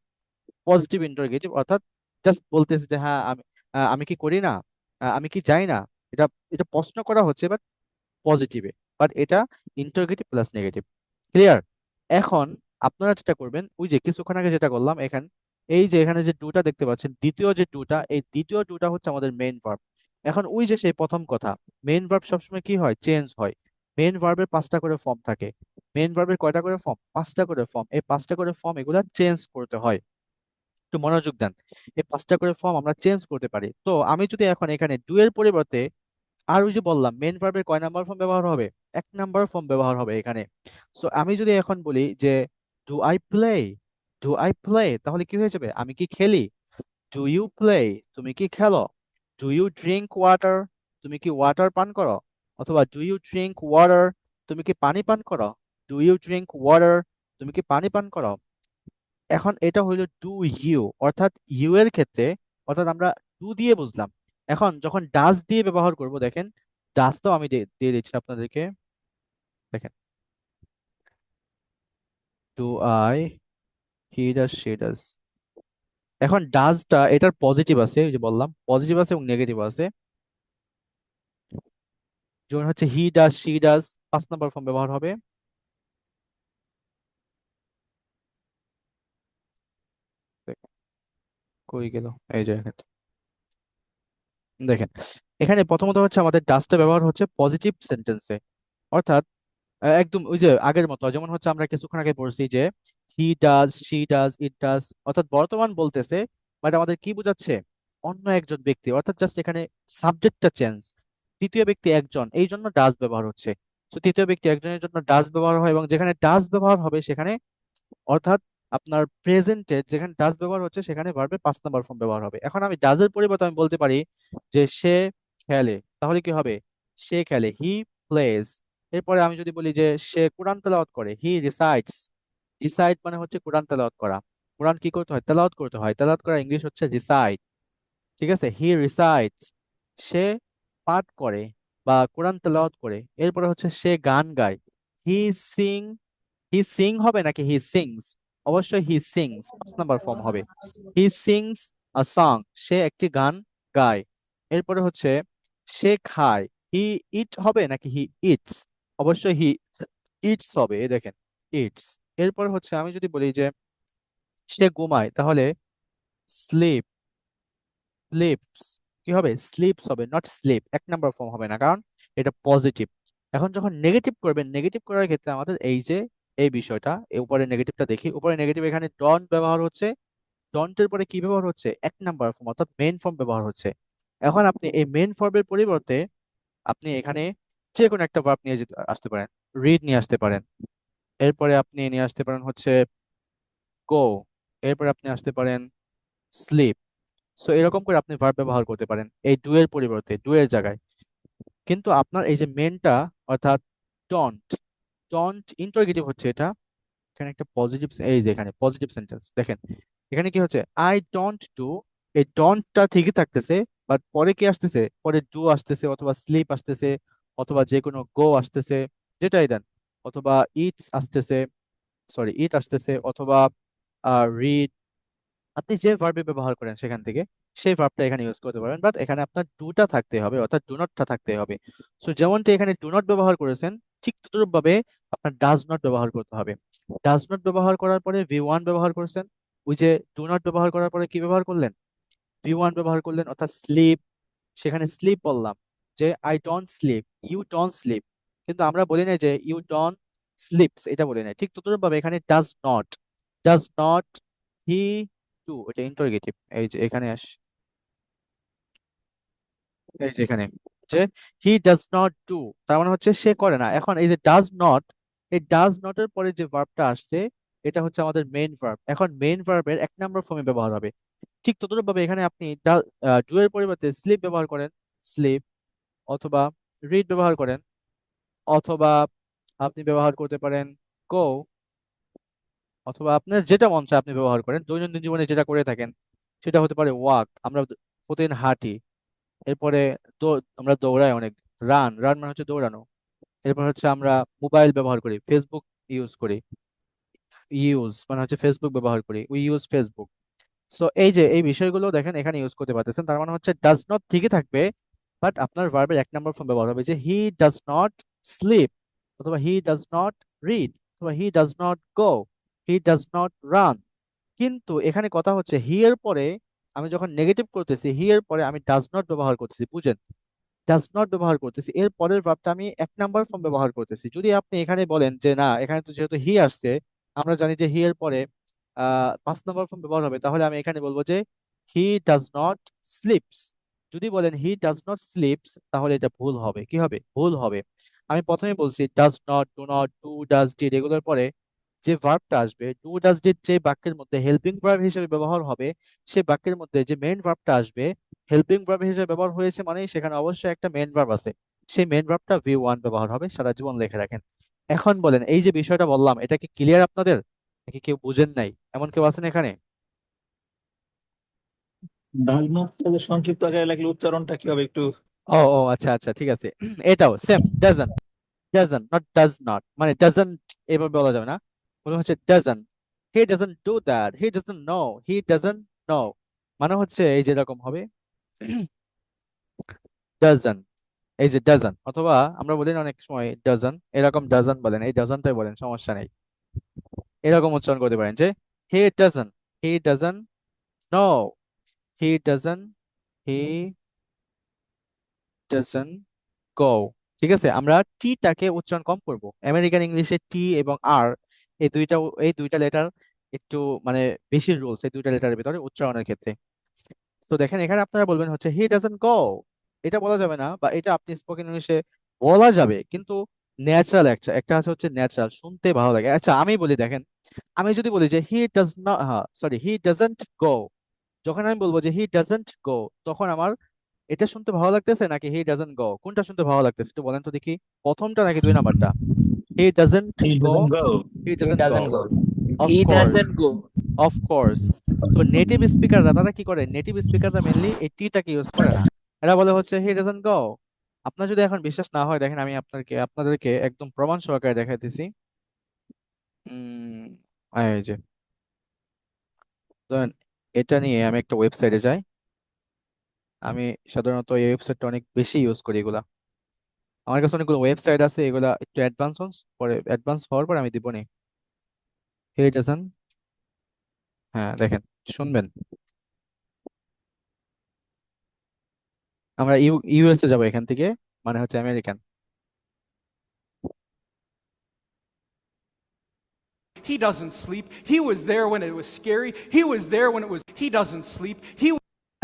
পজিটিভ ইন্টারোগেটিভ, অর্থাৎ জাস্ট বলতেছে যে হ্যাঁ আমি আমি কি করি না, আমি কি যাই না। এটা এটা প্রশ্ন করা হচ্ছে বাট পজিটিভে, বাট এটা ইন্টারোগেটিভ প্লাস নেগেটিভ। ক্লিয়ার? এখন আপনারা যেটা করবেন ওই যে কিছুক্ষণ আগে যেটা করলাম, এই যে এখানে যে ডুটা দেখতে পাচ্ছেন, দ্বিতীয় যে ডুটা, এই দ্বিতীয় ডুটা হচ্ছে আমাদের মেইন ভার্ব। এখন ওই যে সেই প্রথম কথা, মেইন ভার্ব সবসময় কি হয়? চেঞ্জ হয়। মেইন ভার্বের 5টা করে ফর্ম থাকে। মেইন ভার্বের কয়টা করে ফর্ম? 5টা করে ফর্ম। এই 5টা করে ফর্ম এগুলা চেঞ্জ করতে হয়। একটু মনোযোগ দেন। এই 5টা করে ফর্ম আমরা চেঞ্জ করতে পারি। তো আমি যদি এখন এখানে ডু এর পরিবর্তে, আর ওই যে বললাম মেন ভার্বের কয় নাম্বার ফর্ম ব্যবহার হবে? 1 নাম্বার ফর্ম ব্যবহার হবে এখানে। সো আমি যদি এখন বলি যে do I play, do I play, তাহলে কি হয়ে যাবে? আমি কি খেলি। ডু ইউ প্লে, তুমি কি খেলো। ডু ইউ ড্রিঙ্ক ওয়াটার, তুমি কি ওয়াটার পান করো। অথবা ডু ইউ ড্রিঙ্ক ওয়াটার, তুমি কি পানি পান করো। ডু ইউ ড্রিঙ্ক ওয়াটার, তুমি কি পানি পান করো। এখন এটা হইলো ডু ইউ, অর্থাৎ ইউ এর ক্ষেত্রে, অর্থাৎ আমরা ডু দিয়ে বুঝলাম। এখন যখন ডাজ দিয়ে ব্যবহার করব, দেখেন ডাজ তো আমি দিয়ে দিচ্ছি আপনাদেরকে। দেখেন do I, he does, she does. এখন ডাজটা এটার পজিটিভ আছে, ওই যে বললাম পজিটিভ আছে এবং নেগেটিভ আছে। যেমন হচ্ছে হি does, she does, 5 number form ব্যবহার হবে। কই গেল? এই যে এখানে। দেখেন, এখানে প্রথমত হচ্ছে আমাদের ডাজটা ব্যবহার হচ্ছে পজিটিভ সেন্টেন্সে, অর্থাৎ একদম ওই যে আগের মতো, যেমন হচ্ছে আমরা কিছুক্ষণ আগে পড়ছি যে he does, she does, it does, অর্থাৎ বর্তমান বলতেছে, বাট আমাদের কি বোঝাচ্ছে? অন্য একজন ব্যক্তি, অর্থাৎ জাস্ট এখানে সাবজেক্টটা চেঞ্জ, তৃতীয় ব্যক্তি একজন, এই জন্য ডাজ ব্যবহার হচ্ছে। তো তৃতীয় ব্যক্তি একজনের জন্য ডাজ ব্যবহার হয়, এবং যেখানে ডাজ ব্যবহার হবে সেখানে, অর্থাৎ আপনার প্রেজেন্টে যেখানে ডাজ ব্যবহার হচ্ছে সেখানে ভার্বের 5 নাম্বার ফর্ম ব্যবহার হবে। এখন আমি ডাজের পরিবর্তে আমি বলতে পারি যে সে খেলে, তাহলে কি হবে? সে খেলে, হি প্লেজ। এরপরে আমি যদি বলি যে সে কোরআন তেলাওয়াত করে, হি রিসাইটস। রিসাইট মানে হচ্ছে কোরআন তেলাওয়াত করা। কোরআন কি করতে হয়? তেলাওয়াত করতে হয়। তেলাওয়াত করা ইংলিশ হচ্ছে রিসাইট। ঠিক আছে, হি রিসাইটস, সে পাঠ করে বা কোরআন তেলাওয়াত করে। এরপরে হচ্ছে সে গান গায়, হি সিং। হি সিং হবে নাকি হি সিংস? অবশ্যই হি সিংস, 5 নাম্বার ফর্ম হবে। হি সিংস আ সং, সে একটি গান গায়। এরপরে হচ্ছে সে খায়, হি ইট হবে নাকি হি ইটস? অবশ্যই হি ইটস হবে, এই দেখেন, ইটস। এরপর হচ্ছে আমি যদি বলি যে সে ঘুমায়, তাহলে স্লিপ, স্লিপস। কি হবে? স্লিপস হবে, নট স্লিপ। 1 নাম্বার ফর্ম হবে না, কারণ এটা পজিটিভ। এখন যখন নেগেটিভ করবেন, নেগেটিভ করার ক্ষেত্রে আমাদের এই যে এই বিষয়টা, এই উপরে নেগেটিভটা দেখি, উপরে নেগেটিভ, এখানে ডন্ট ব্যবহার হচ্ছে। ডন্টের পরে কি ব্যবহার হচ্ছে? 1 নাম্বার ফর্ম, অর্থাৎ মেইন ফর্ম ব্যবহার হচ্ছে। এখন আপনি এই মেইন ফর্মের পরিবর্তে আপনি এখানে যে কোনো একটা ভার্ব নিয়ে আসতে পারেন। রিড নিয়ে আসতে পারেন, এরপরে আপনি নিয়ে আসতে পারেন হচ্ছে গো, এরপরে আপনি আসতে পারেন স্লিপ। সো এরকম করে আপনি ভার্ব ব্যবহার করতে পারেন এই ডু এর পরিবর্তে, ডু এর জায়গায়। কিন্তু আপনার এই যে মেনটা, অর্থাৎ ডন্ট, ডন্ট ইন্টারোগেটিভ হচ্ছে এটা। এখানে একটা পজিটিভ, এই যে এখানে পজিটিভ সেন্টেন্স দেখেন, এখানে কি হচ্ছে? I don't do. এই ডন্টটা ঠিকই থাকতেছে, বাট পরে কি আসতেছে? পরে ডু আসতেছে, অথবা স্লিপ আসতেছে, অথবা যে কোনো গো আসতেছে, যেটাই দেন, অথবা ইটস আসতেছে, সরি ইট আসতেছে, অথবা রিড। আপনি যে ভার্বে ব্যবহার করেন সেখান থেকে সেই ভার্বটা এখানে ইউজ করতে পারবেন, বাট এখানে আপনার ডুটা থাকতে হবে, অর্থাৎ ডু নটটা থাকতে হবে। সো যেমনটি এখানে ডু নট ব্যবহার করেছেন, ঠিক তদ্রুপ ভাবে আপনার ডাজ নট ব্যবহার করতে হবে। ডাজ নট ব্যবহার করার পরে ভি ওয়ান ব্যবহার করেছেন, ওই যে ডু নট ব্যবহার করার পরে কি ব্যবহার করলেন? ভি ওয়ান ব্যবহার করলেন, অর্থাৎ স্লিপ। সেখানে স্লিপ বললাম, যে I don't sleep, you don't sleep. কিন্তু আমরা বলি না যে ইউ ডোন্ট স্লিপস, এটা বলি না। ঠিক তদ্রুপ ভাবে এখানে does not, does not he do, এটা ইন্টারোগেটিভ। এই যে এখানে এই যে এখানে যে হি ডাজ নট ডু, তার মানে হচ্ছে সে করে না। এখন এই যে ডাজ নট, এই ডাজ নট এর পরে যে ভার্বটা আসছে এটা হচ্ছে আমাদের মেইন ভার্ব। এখন মেইন ভার্বের 1 নাম্বার ফর্মে ব্যবহার হবে। ঠিক ততটুকু ভাবে এখানে আপনি ডু এর পরিবর্তে স্লিপ ব্যবহার করেন, স্লিপ, অথবা রিড ব্যবহার করেন, অথবা আপনি ব্যবহার করতে পারেন গো, অথবা আপনার যেটা মন চায় আপনি ব্যবহার করেন। দৈনন্দিন জীবনে যেটা করে থাকেন সেটা হতে পারে ওয়াক, আমরা প্রতিদিন হাঁটি। এরপরে আমরা দৌড়াই অনেক, রান, রান মানে হচ্ছে দৌড়ানো। এরপর হচ্ছে আমরা মোবাইল ব্যবহার করি, ফেসবুক ইউজ করি, ইউজ মানে হচ্ছে ফেসবুক ব্যবহার করি, উই ইউজ ফেসবুক। সো এই যে এই বিষয়গুলো দেখেন এখানে ইউজ করতে পারতেছেন, তার মানে হচ্ছে ডাজ নট ঠিকই থাকবে, বাট আপনার ভার্বের 1 নাম্বার ফর্ম ব্যবহার হবে, যে হি ডাজ নট স্লিপ, অথবা হি ডাজ নট রিড, অথবা হি does not go, he does not run. কিন্তু এখানে কথা হচ্ছে হি এর পরে আমি যখন নেগেটিভ করতেছি, হি এর পরে আমি ডাজ নট ব্যবহার করতেছি, বুঝেন? ডাজ নট ব্যবহার করতেছি, এর পরের ভার্বটা আমি 1 নাম্বার ফর্ম ব্যবহার করতেছি। যদি আপনি এখানে বলেন যে না, এখানে তো যেহেতু হি আসছে, আমরা জানি যে হি এর পরে 5 নাম্বার ফর্ম ব্যবহার হবে, তাহলে আমি এখানে বলবো যে হি ডাজ নট স্লিপস। যদি বলেন হি ডাজ নট স্লিপস, তাহলে এটা ভুল হবে। কি হবে? ভুল হবে। আমি প্রথমে বলছি does not, do not, do, does, did, এগুলোর পরে যে ভার্বটা আসবে, ডু ডাজ ডিড, যে বাক্যের মধ্যে হেল্পিং ভার্ব হিসেবে ব্যবহার হবে, সে বাক্যের মধ্যে যে মেইন ভার্বটা আসবে, হেল্পিং ভার্ব হিসেবে ব্যবহার হয়েছে মানে সেখানে অবশ্যই একটা মেইন ভার্ব আছে। সেই মেইন ভার্বটা ভি ওয়ান ব্যবহার হবে, সারা জীবন লিখে রাখেন। এখন বলেন, এই যে বিষয়টা বললাম এটা কি ক্লিয়ার আপনাদের, নাকি কেউ বুঝেন নাই? এমন কেউ আছেন এখানে? ডাজ নট সংক্ষিপ্ত আকারে লাগলে উচ্চারণটা কি হবে একটু? ও ও আচ্ছা আচ্ছা, ঠিক আছে। এটাও same, doesn't, doesn't not does not, মানে ডাজন এভাবে বলা যাবে না, মনে হচ্ছে doesn't. He doesn't do that, he doesn't know, he doesn't know, মানে হচ্ছে এই যেরকম হবে ডাজন, এই যে ডাজন, অথবা আমরা বলি না অনেক সময় ডাজন, এরকম ডাজন বলেন, এই ডাজনটাই বলেন, সমস্যা নেই। এরকম উচ্চারণ করতে পারেন যে he doesn't, he doesn't no, he doesn't go। ঠিক আছে, আমরা টি টাকে উচ্চারণ কম করব। আমেরিকান ইংলিশে টি এবং আর এই দুইটা লেটার একটু মানে বেশি রুলস এই দুইটা লেটারের ভিতরে উচ্চারণের ক্ষেত্রে। তো দেখেন এখানে আপনারা বলবেন হচ্ছে হি ডাজন্ট গো, এটা বলা যাবে না, বা এটা আপনি স্পোকেন ইংলিশে বলা যাবে, কিন্তু ন্যাচারাল একটা একটা আছে হচ্ছে ন্যাচারাল, শুনতে ভালো লাগে। আচ্ছা আমি বলি, দেখেন আমি যদি বলি যে he does not, he doesn't go, যখন আমি বলবো যে হি ডাজন্ট গো, তখন আমার এটা শুনতে ভালো লাগতেছে নাকি হি ডাজন্ট গো, কোনটা শুনতে ভালো লাগতেছে একটু বলেন তো দেখি, প্রথমটা নাকি 2 নাম্বারটা? He doesn't He go, doesn't go. He He doesn't go, doesn't go. Of He course, doesn't go. Of course. তো নেটিভ স্পিকাররা তারা কি করে, নেটিভ স্পিকাররা মেনলি এই টিটাকে ইউজ করে না, এরা বলে হচ্ছে হি ডাজন্ট গো। আপনার যদি এখন বিশ্বাস না হয়, দেখেন আমি আপনাদেরকে একদম প্রমাণ সহকারে দেখাইতেছি। এই যে ধরেন, এটা নিয়ে আমি একটা ওয়েবসাইটে যাই, আমি সাধারণত এই ওয়েবসাইটটা অনেক বেশি ইউজ করি এগুলা, আমার কাছে অনেকগুলো ওয়েবসাইট আছে, এগুলা একটু অ্যাডভান্স হওয়ার পর আমি দিবনি। হি ডাজন্ট, হ্যাঁ দেখেন, শুনবেন, আমরা ইউএসএ যাবো এখান থেকে, মানে হচ্ছে American. He doesn't sleep. He was there when it was scary. He was there when it was. He doesn't sleep.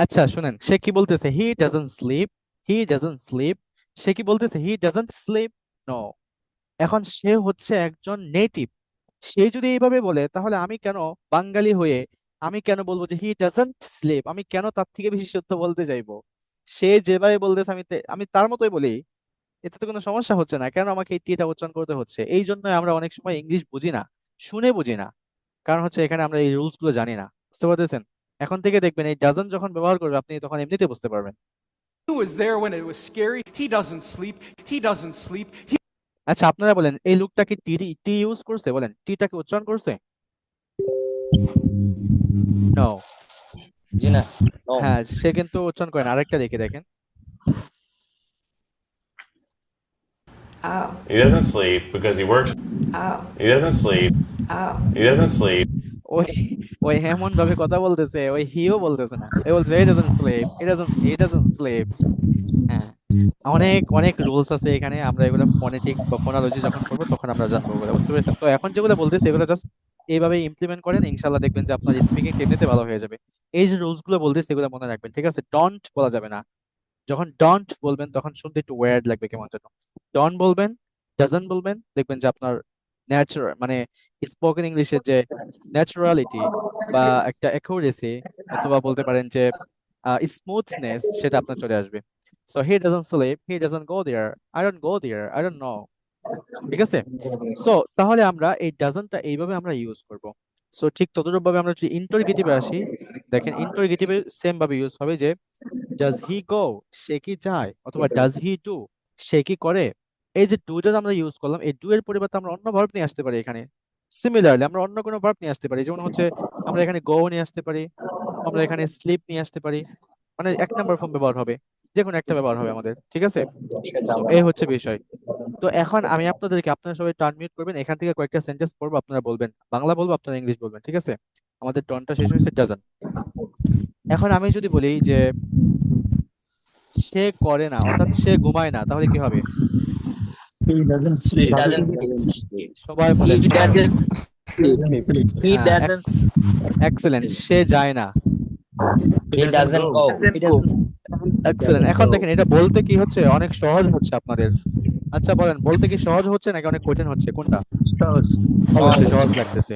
আচ্ছা শুনেন, সে কি বলতেছে, he doesn't sleep, he doesn't sleep, সে কি বলতেছে, হি ডাজন্ট স্লিপ, নো। এখন সে হচ্ছে একজন নেটিভ, সে যদি এইভাবে বলে, তাহলে আমি কেন বাঙালি হয়ে আমি কেন বলবো যে হি ডাজন্ট স্লিপ, আমি কেন তার থেকে বেশি সত্য বলতে চাইবো? সে যেভাবে বলতেছে আমি তার মতোই বলি, এতে তো কোনো সমস্যা হচ্ছে না, কেন আমাকে এই টিটা উচ্চারণ করতে হচ্ছে? এই জন্য আমরা অনেক সময় ইংলিশ বুঝি না, শুনে বুঝি না, কারণ হচ্ছে এখানে আমরা এই রুলস গুলো জানি না, বুঝতে পারতেছেন? এখন থেকে দেখবেন এই ডাজন যখন ব্যবহার করবে, আপনি তখন এমনিতে বুঝতে পারবেন। He was there when it was scary. He doesn't sleep. He doesn't sleep. আচ্ছা আপনারা বলেন, এই লোকটা কি টি ইউজ করছে? বলেন, টিটাকে উচ্চারণ করছে? নো। জি না, no. হ্যাঁ, সে কিন্তু উচ্চারণ করে না। আরেকটা দেখে দেখেন, Oh, He doesn't sleep because he works. oh, He doesn't sleep. oh. He doesn't sleep. ওই ওই এমন ভাবে কথা বলতেছে, ওই হিও বলতেছে না, ও বলছে he doesn't sleep, he doesn't sleep. হ্যাঁ, অনেক অনেক রুলস আছে এখানে, আমরা এগুলো ফনেটিক্স বা ফোনোলজি যখন করবো তখন আমরা জানবো ওগুলো, বুঝতে পেরেছেন? তো এখন যেগুলো বলতেছি এগুলো জাস্ট এইভাবে ইমপ্লিমেন্ট করেন, ইনশাল্লাহ দেখবেন যে আপনার স্পিকিং এমনিতে ভালো হয়ে যাবে। এই যে রুলস গুলো বলতেছি এগুলো মনে রাখবেন, ঠিক আছে? ডন্ট বলা যাবে না, যখন ডন্ট বলবেন তখন শুনতে একটু ওয়ার্ড লাগবে কেমন যেন। ডন্ট বলবেন, ডাজন্ট বলবেন, দেখবেন যে আপনার ন্যাচারাল মানে স্পোকেন ইংলিশের যে ন্যাচারালিটি বা একটা অ্যাকুরেসি, অথবা বলতে পারেন যে স্মুথনেস, সেটা আপনার চলে আসবে। So he doesn't sleep, he doesn't go there, I don't go there, I don't know. ঠিক আছে? সো তাহলে আমরা এই ডাজন্টটা এইভাবে আমরা ইউজ করব। সো ঠিক ততটুকু ভাবে আমরা যদি ইন্টারগেটিভে আসি, দেখেন ইন্টারগেটিভে সেম ভাবে ইউজ হবে যে ডাজ হি গো, সে কি যায়, অথবা ডাজ হি ডু, সে কি করে। এই যে ডু টা আমরা ইউজ করলাম, এই ডু এর পরিবর্তে আমরা অন্য ভার্ব নিয়ে আসতে পারি এখানে। সিমিলারলি আমরা অন্য কোনো ভার্ব নিয়ে আসতে পারি, যেমন হচ্ছে আমরা এখানে গো নিয়ে আসতে পারি, আমরা এখানে স্লিপ নিয়ে আসতে পারি, মানে 1 নাম্বার ফর্ম ব্যবহার হবে, যে কোনো একটা ব্যবহার হবে আমাদের, ঠিক আছে? So, এই হচ্ছে বিষয়। তো এখন আমি আপনারা সবাই টার্ন মিউট করবেন, এখান থেকে কয়েকটা সেন্টেন্স পড়বো, আপনারা বলবেন, বাংলা বলবো, আপনারা ইংলিশ বলবেন, ঠিক আছে? আমাদের টনটা শেষ হয়েছে ডাজন। এখন আমি যদি বলি যে সে করে না, অর্থাৎ সে ঘুমায় না, তাহলে কি হবে? He doesn't sleep. He doesn't sleep. সবাই বলেন, He doesn't Doesn't sleep. He doesn't excellent. সে যায় না, He doesn't go. go. Excellent. এখন দেখেন এটা বলতে কি হচ্ছে, অনেক সহজ হচ্ছে আপনাদের। আচ্ছা বলেন, বলতে কি সহজ হচ্ছে নাকি অনেক কঠিন হচ্ছে, কোনটা? Stars. অবশ্যই সহজ লাগতেছে।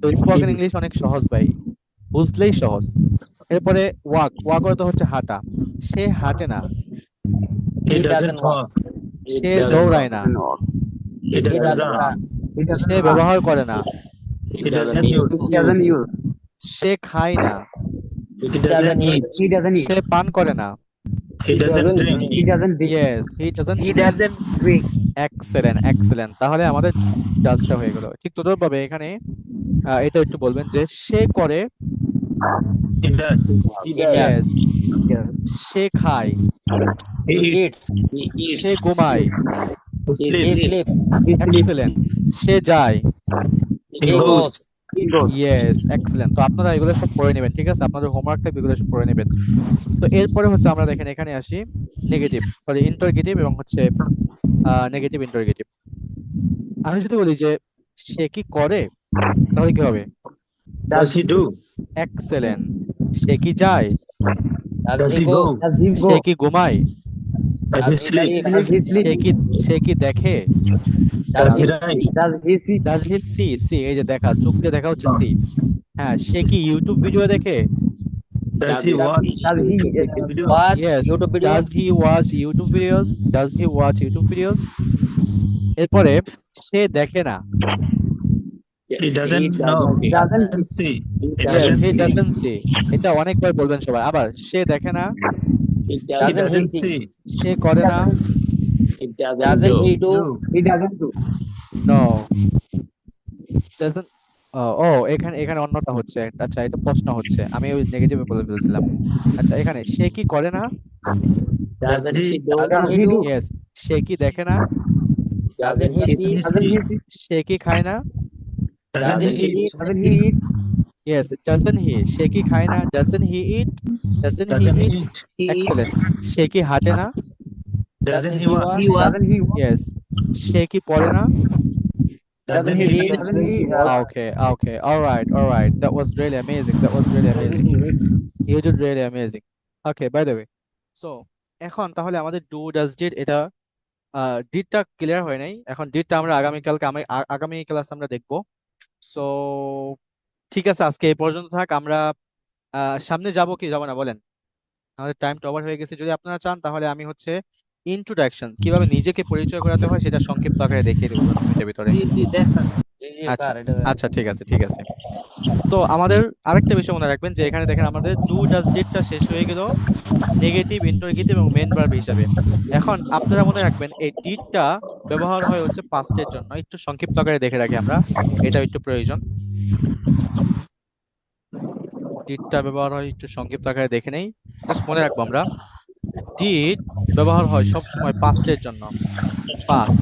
তো স্পোকেন ইংলিশ অনেক সহজ ভাই, বুঝলেই সহজ। এরপরে ওয়াক অর্থ হচ্ছে হাঁটা, সে হাঁটে না, He He doesn't doesn't walk. সে দৌড়ায় না, He He doesn't doesn't run. run. সে ব্যবহার করে না, He doesn't use. সে খায় না, He doesn't eat. সে পান করে না, He doesn't drink. Yes, he doesn't. He doesn't drink. Excellent. তাহলে আমাদের ডাজটা হয়ে গেল। ঠিক ততভাবে এখানে এটা একটু বলবেন যে সে করে, He does. ইয়েস, সে খায়, He He eats. eats. সে ঘুমায়, He He sleeps. sleeps. Excellent, সে যায়, He He goes. goes. good. Yes, excellent. তো আপনারা এগুলো সব পড়ে নেবেন, ঠিক আছে? আপনাদের হোমওয়ার্ক থাকবে, এগুলো সব পড়ে নেবেন। তো এরপরে হচ্ছে আমরা দেখেন এখানে আসি নেগেটিভ, সরি ইন্টারগেটিভ এবং হচ্ছে নেগেটিভ ইন্টারগেটিভ। আমি যদি বলি যে সে কি করে, তাহলে কি হবে? Does he do? এক্সেলেন্ট। সে কি যায়? Does Does he he go? go? Does he say go? কি ঘুমায়? Does he sleep? Does he say sleep? কি সে কি দেখে? Does Does he he write? see? Does he see? Does he see? See এই যে দেখা, চোখ দিয়ে দেখা হচ্ছে সি। হ্যাঁ, সে কি ইউটিউব ভিডিও দেখে? Does he watch Does he YouTube videos? Watch yes. YouTube videos? Does he watch YouTube videos? Does he watch YouTube videos? এরপরে সে দেখে না। He doesn't know. He doesn't doesn't see. He yes, doesn't he see. Doesn't see. এটা অনেকবার বলবেন সবাই। আবার সে দেখে না, He Doesn't he doesn't see? see. সে করে না, Doesn't he do? Do. he doesn't do? No doesn't. ও এখানে এখানে অন্যটা হচ্ছে। আচ্ছা, এটা প্রশ্ন হচ্ছে, আমি ওই নেগেটিভে বলে ফেলছিলাম। আচ্ছা, এখানে সে কি করে না? Doesn't he do? Doesn't he do? Yes. সে কি দেখে না? Doesn't he see? Doesn't he see? সে কি খায় না? Doesn't he eat? Doesn't he eat? Yes, doesn't he. সে কি খায় না? Doesn't he eat? Doesn't he Doesn't he eat? eat? Excellent. সে কি হাঁটে না? Doesn't he walk? Doesn't he walk? Yes. সে কি পড়ে না? Doesn't he read? Doesn't he Okay, okay, all right. That was really amazing. That was really amazing. You did really amazing. Okay, by the way. So, এখন তাহলে আমাদের do does did এটা ডিডটা clear হয় নাই। এখন ডিডটা আমরা আগামীকালকে আগামী ক্লাস আমরা দেখবো। সো ঠিক আছে, আজকে এই পর্যন্ত থাক। আমরা সামনে যাব কি যাব না বলেন? আমাদের টাইমটা ওভার হয়ে গেছে। যদি আপনারা চান তাহলে আমি হচ্ছে ইন্ট্রোডাকশন কিভাবে নিজেকে পরিচয় করাতে হয় সেটা সংক্ষিপ্ত আকারে দেখিয়ে দেবো 10 মিনিটের ভিতরে। জি, জি, আচ্ছা স্যার, এটা আচ্ছা, ঠিক আছে ঠিক আছে। তো আমাদের আরেকটা বিষয় মনে রাখবেন যে এখানে দেখেন আমাদের ডু ডাজ ডিডটা শেষ হয়ে গেল নেগেটিভ, ইন্টারগেটিভ এবং মেন ভার্ব হিসাবে। এখন আপনারা মনে রাখবেন এই ডিডটা ব্যবহার হয় হচ্ছে পাস্টের জন্য। একটু সংক্ষিপ্ত আকারে দেখে রাখি আমরা, এটা একটু প্রয়োজন। ডিডটা ব্যবহার হয় একটু সংক্ষিপ্ত আকারে দেখে নেই, জাস্ট মনে রাখবো আমরা। ডিড ব্যবহার হয় সবসময় পাস্টের জন্য, পাস্ট।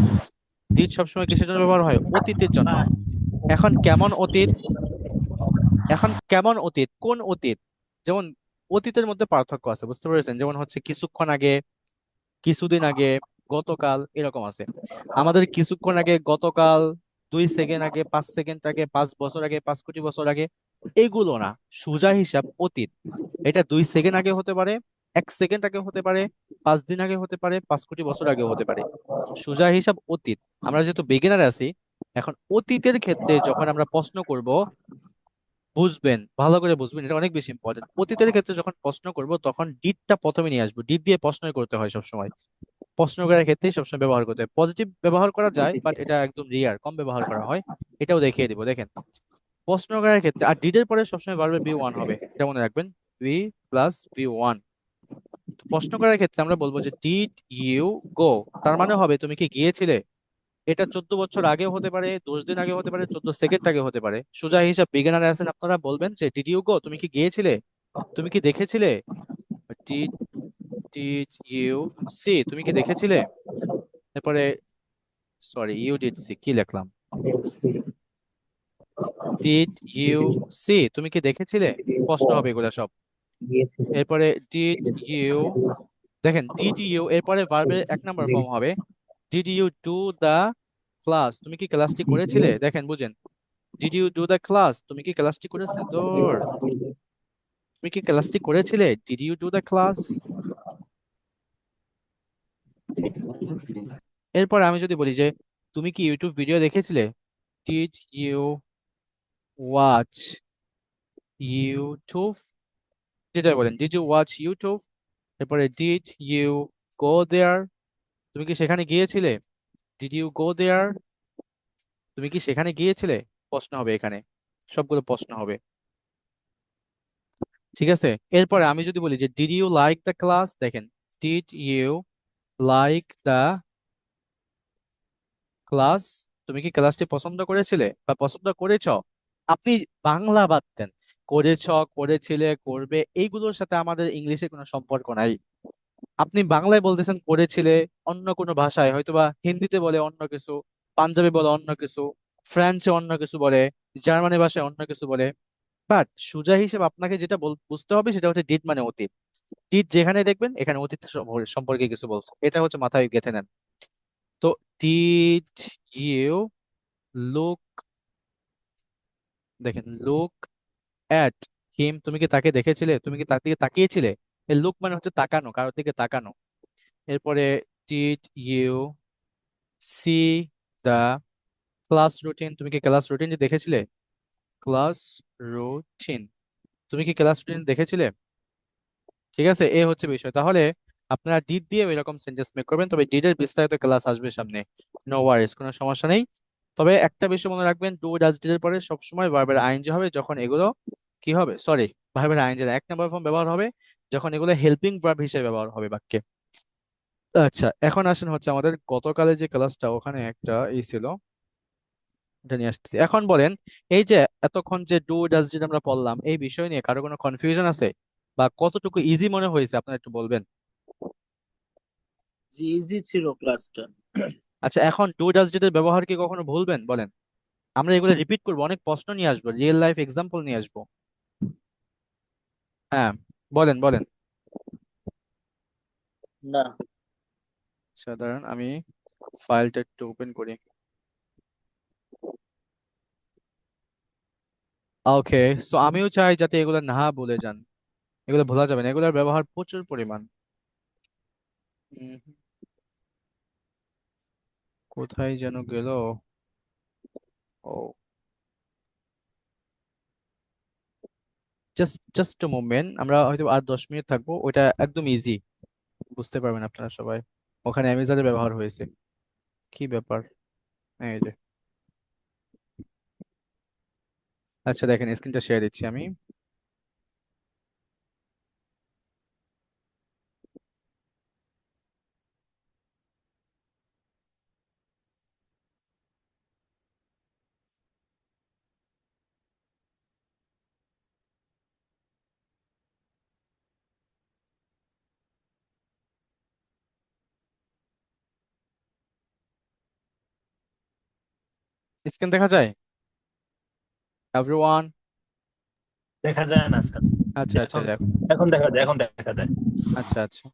ডিড সবসময় কিসের জন্য ব্যবহার হয়? অতীতের জন্য। এখন কেমন অতীত? এখন কেমন অতীত? কোন অতীত? যেমন অতীতের মধ্যে পার্থক্য আছে, বুঝতে পেরেছেন? যেমন হচ্ছে কিছুক্ষণ আগে, কিছুদিন আগে, গতকাল, এরকম আছে। আমাদের কিছুক্ষণ আগে, গতকাল, 2 সেকেন্ড আগে, 5 সেকেন্ড আগে, 5 বছর আগে, 5 কোটি বছর আগে, এগুলো না। সোজা হিসাব অতীত। এটা 2 সেকেন্ড আগে হতে পারে, 1 সেকেন্ড আগে হতে পারে, 5 দিন আগে হতে পারে, 5 কোটি বছর আগে হতে পারে। সোজা হিসাব অতীত। আমরা যেহেতু বিগিনার আছি, এখন অতীতের ক্ষেত্রে যখন আমরা প্রশ্ন করব, বুঝবেন, ভালো করে বুঝবেন, এটা অনেক বেশি ইম্পর্টেন্ট। অতীতের ক্ষেত্রে যখন প্রশ্ন করব তখন ডিডটা প্রথমে নিয়ে আসবো। ডিড দিয়ে প্রশ্ন করতে হয় সবসময়। প্রশ্ন করার ক্ষেত্রে সবসময় ব্যবহার করতে হয়। পজিটিভ ব্যবহার করা যায়, বাট এটা একদম রিয়ার, কম ব্যবহার করা হয়। এটাও দেখিয়ে দিব, দেখেন। প্রশ্ন করার ক্ষেত্রে আর ডিডের পরে সবসময় ভার্বের বি ওয়ান হবে, এটা মনে রাখবেন। B plus B one. প্রশ্ন করার ক্ষেত্রে আমরা বলবো যে ডিড ইউ গো, তার মানে হবে তুমি কি গিয়েছিলে। এটা 14 বছর আগেও হতে পারে, 10 দিন আগে হতে পারে, 14 সেকেন্ড আগে হতে পারে। সোজা হিসাব বিগিনারে আছেন আপনারা, বলবেন যে ডিড ইউ গো, তুমি কি গিয়েছিলে, তুমি কি দেখেছিলে। ডিড ডিড ইউ সি, তুমি কি দেখেছিলে। এরপরে সরি, ইউ ডিড সি, কি লিখলাম? ডিড ইউ সি, তুমি কি দেখেছিলে। প্রশ্ন হবে এগুলা সব। এরপরে ডিড ইউ, দেখেন ডিড ইউ এরপরে ভার্বের 1 নম্বর ফর্ম হবে did you do the class, তুমি কি ক্লাসটি করেছিলে। দেখেন বুঝেন, did you do the class, তুমি কি ক্লাসটি করেছিলে। তোর তুমি কি ক্লাসটি করেছিলে, did you do the class. এরপর আমি যদি বলি যে তুমি কি ইউটিউব ভিডিও দেখেছিলে, ডিড ইউ ওয়াচ ইউটিউব, যেটা বলেন ডিড ইউ ওয়াচ ইউটিউব। এরপরে ডিড ইউ গো দেয়ার, তুমি কি সেখানে গিয়েছিলে, ডিড ইউ গো দেয়ার, তুমি কি সেখানে গিয়েছিলে। প্রশ্ন হবে এখানে, সবগুলো প্রশ্ন হবে, ঠিক আছে। এরপরে আমি যদি বলি যে did you like the class, দেখেন did you like the class, তুমি কি ক্লাসটি পছন্দ করেছিলে বা পছন্দ করেছ। আপনি বাংলা বাদ দেন, করেছ, করেছিলে, করবে, এইগুলোর সাথে আমাদের ইংলিশে কোনো সম্পর্ক নাই। আপনি বাংলায় বলতেছেন করেছিলে, অন্য কোনো ভাষায় হয়তোবা হিন্দিতে বলে অন্য কিছু, পাঞ্জাবি বলে অন্য কিছু, ফ্রান্সে অন্য কিছু বলে, জার্মানি ভাষায় অন্য কিছু বলে। বাট সোজা হিসেবে আপনাকে যেটা বুঝতে হবে সেটা হচ্ছে ডিড মানে অতীত। ডিড যেখানে দেখবেন এখানে অতীত সম্পর্কে কিছু বলছে, এটা হচ্ছে মাথায় গেঁথে নেন। তো ডিড ইউ লুক, দেখেন লুক অ্যাট হিম, তুমি কি তাকে দেখেছিলে, তুমি কি তার দিকে তাকিয়েছিলে। এই লুক মানে হচ্ছে তাকানো, কারোর দিকে তাকানো। এরপরে did you see the class routine, তুমি কি ক্লাস রুটিন দেখেছিলে। ক্লাস রুটিন, তুমি কি ক্লাস রুটিন দেখেছিলে। ঠিক আছে, এ হচ্ছে বিষয়। তাহলে আপনারা ডিড দিয়ে এরকম সেন্টেন্স মেক করবেন, তবে ডিডের বিস্তারিত ক্লাস আসবে সামনে। নো ওয়ারিস, কোনো সমস্যা নেই। তবে একটা বিষয় মনে রাখবেন, ডু ডাজ ডিড এর পরে সবসময় ভার্বের আইএনজি হবে যখন এগুলো কি হবে, সরি, ভার্বের আইএনজি এক নাম্বার ফর্ম ব্যবহার হবে যখন এগুলো হেল্পিং ভার্ব হিসেবে ব্যবহার হবে বাক্যে। আচ্ছা, এখন আসেন হচ্ছে আমাদের গতকালের যে ক্লাসটা, ওখানে একটা ই ছিল, এটা নিয়ে আসতেছি। এখন বলেন, এই যে এতক্ষণ যে ডু ডাজ ডিড আমরা পড়লাম, এই বিষয় নিয়ে কারো কোনো কনফিউশন আছে বা কতটুকু ইজি মনে হয়েছে আপনারা একটু বলবেন। জি, ইজি ছিল ক্লাসটা। আচ্ছা, এখন ডু ডাজ ডিড এর ব্যবহার কি কখনো ভুলবেন বলেন। আমরা এগুলো রিপিট করবো, অনেক প্রশ্ন নিয়ে আসবো, রিয়েল লাইফ এক্সাম্পল নিয়ে আসবো। হ্যাঁ, বলেন বলেন। না। আচ্ছা দাঁড়ান, আমি ফাইলটা একটু ওপেন করি। ওকে, সো আমিও চাই যাতে এগুলো না ভুলে যান, এগুলো ভোলা যাবে না, এগুলোর ব্যবহার প্রচুর পরিমাণ। উম, কোথায় যেন গেল। ও, জাস্ট মোমেন্ট, আমরা হয়তো আর 10 মিনিট থাকবো, ওইটা একদম ইজি, বুঝতে পারবেন আপনারা সবাই। ওখানে অ্যামেজনের ব্যবহার হয়েছে। কি ব্যাপার, এই যে। আচ্ছা দেখেন, স্ক্রিনটা শেয়ার দিচ্ছি আমি। স্ক্রিন দেখা যায় এভরিওয়ান। দেখা যায় না স্যার। আচ্ছা আচ্ছা, এখন দেখো। এখন দেখা যায়, এখন দেখা যায়। আচ্ছা আচ্ছা।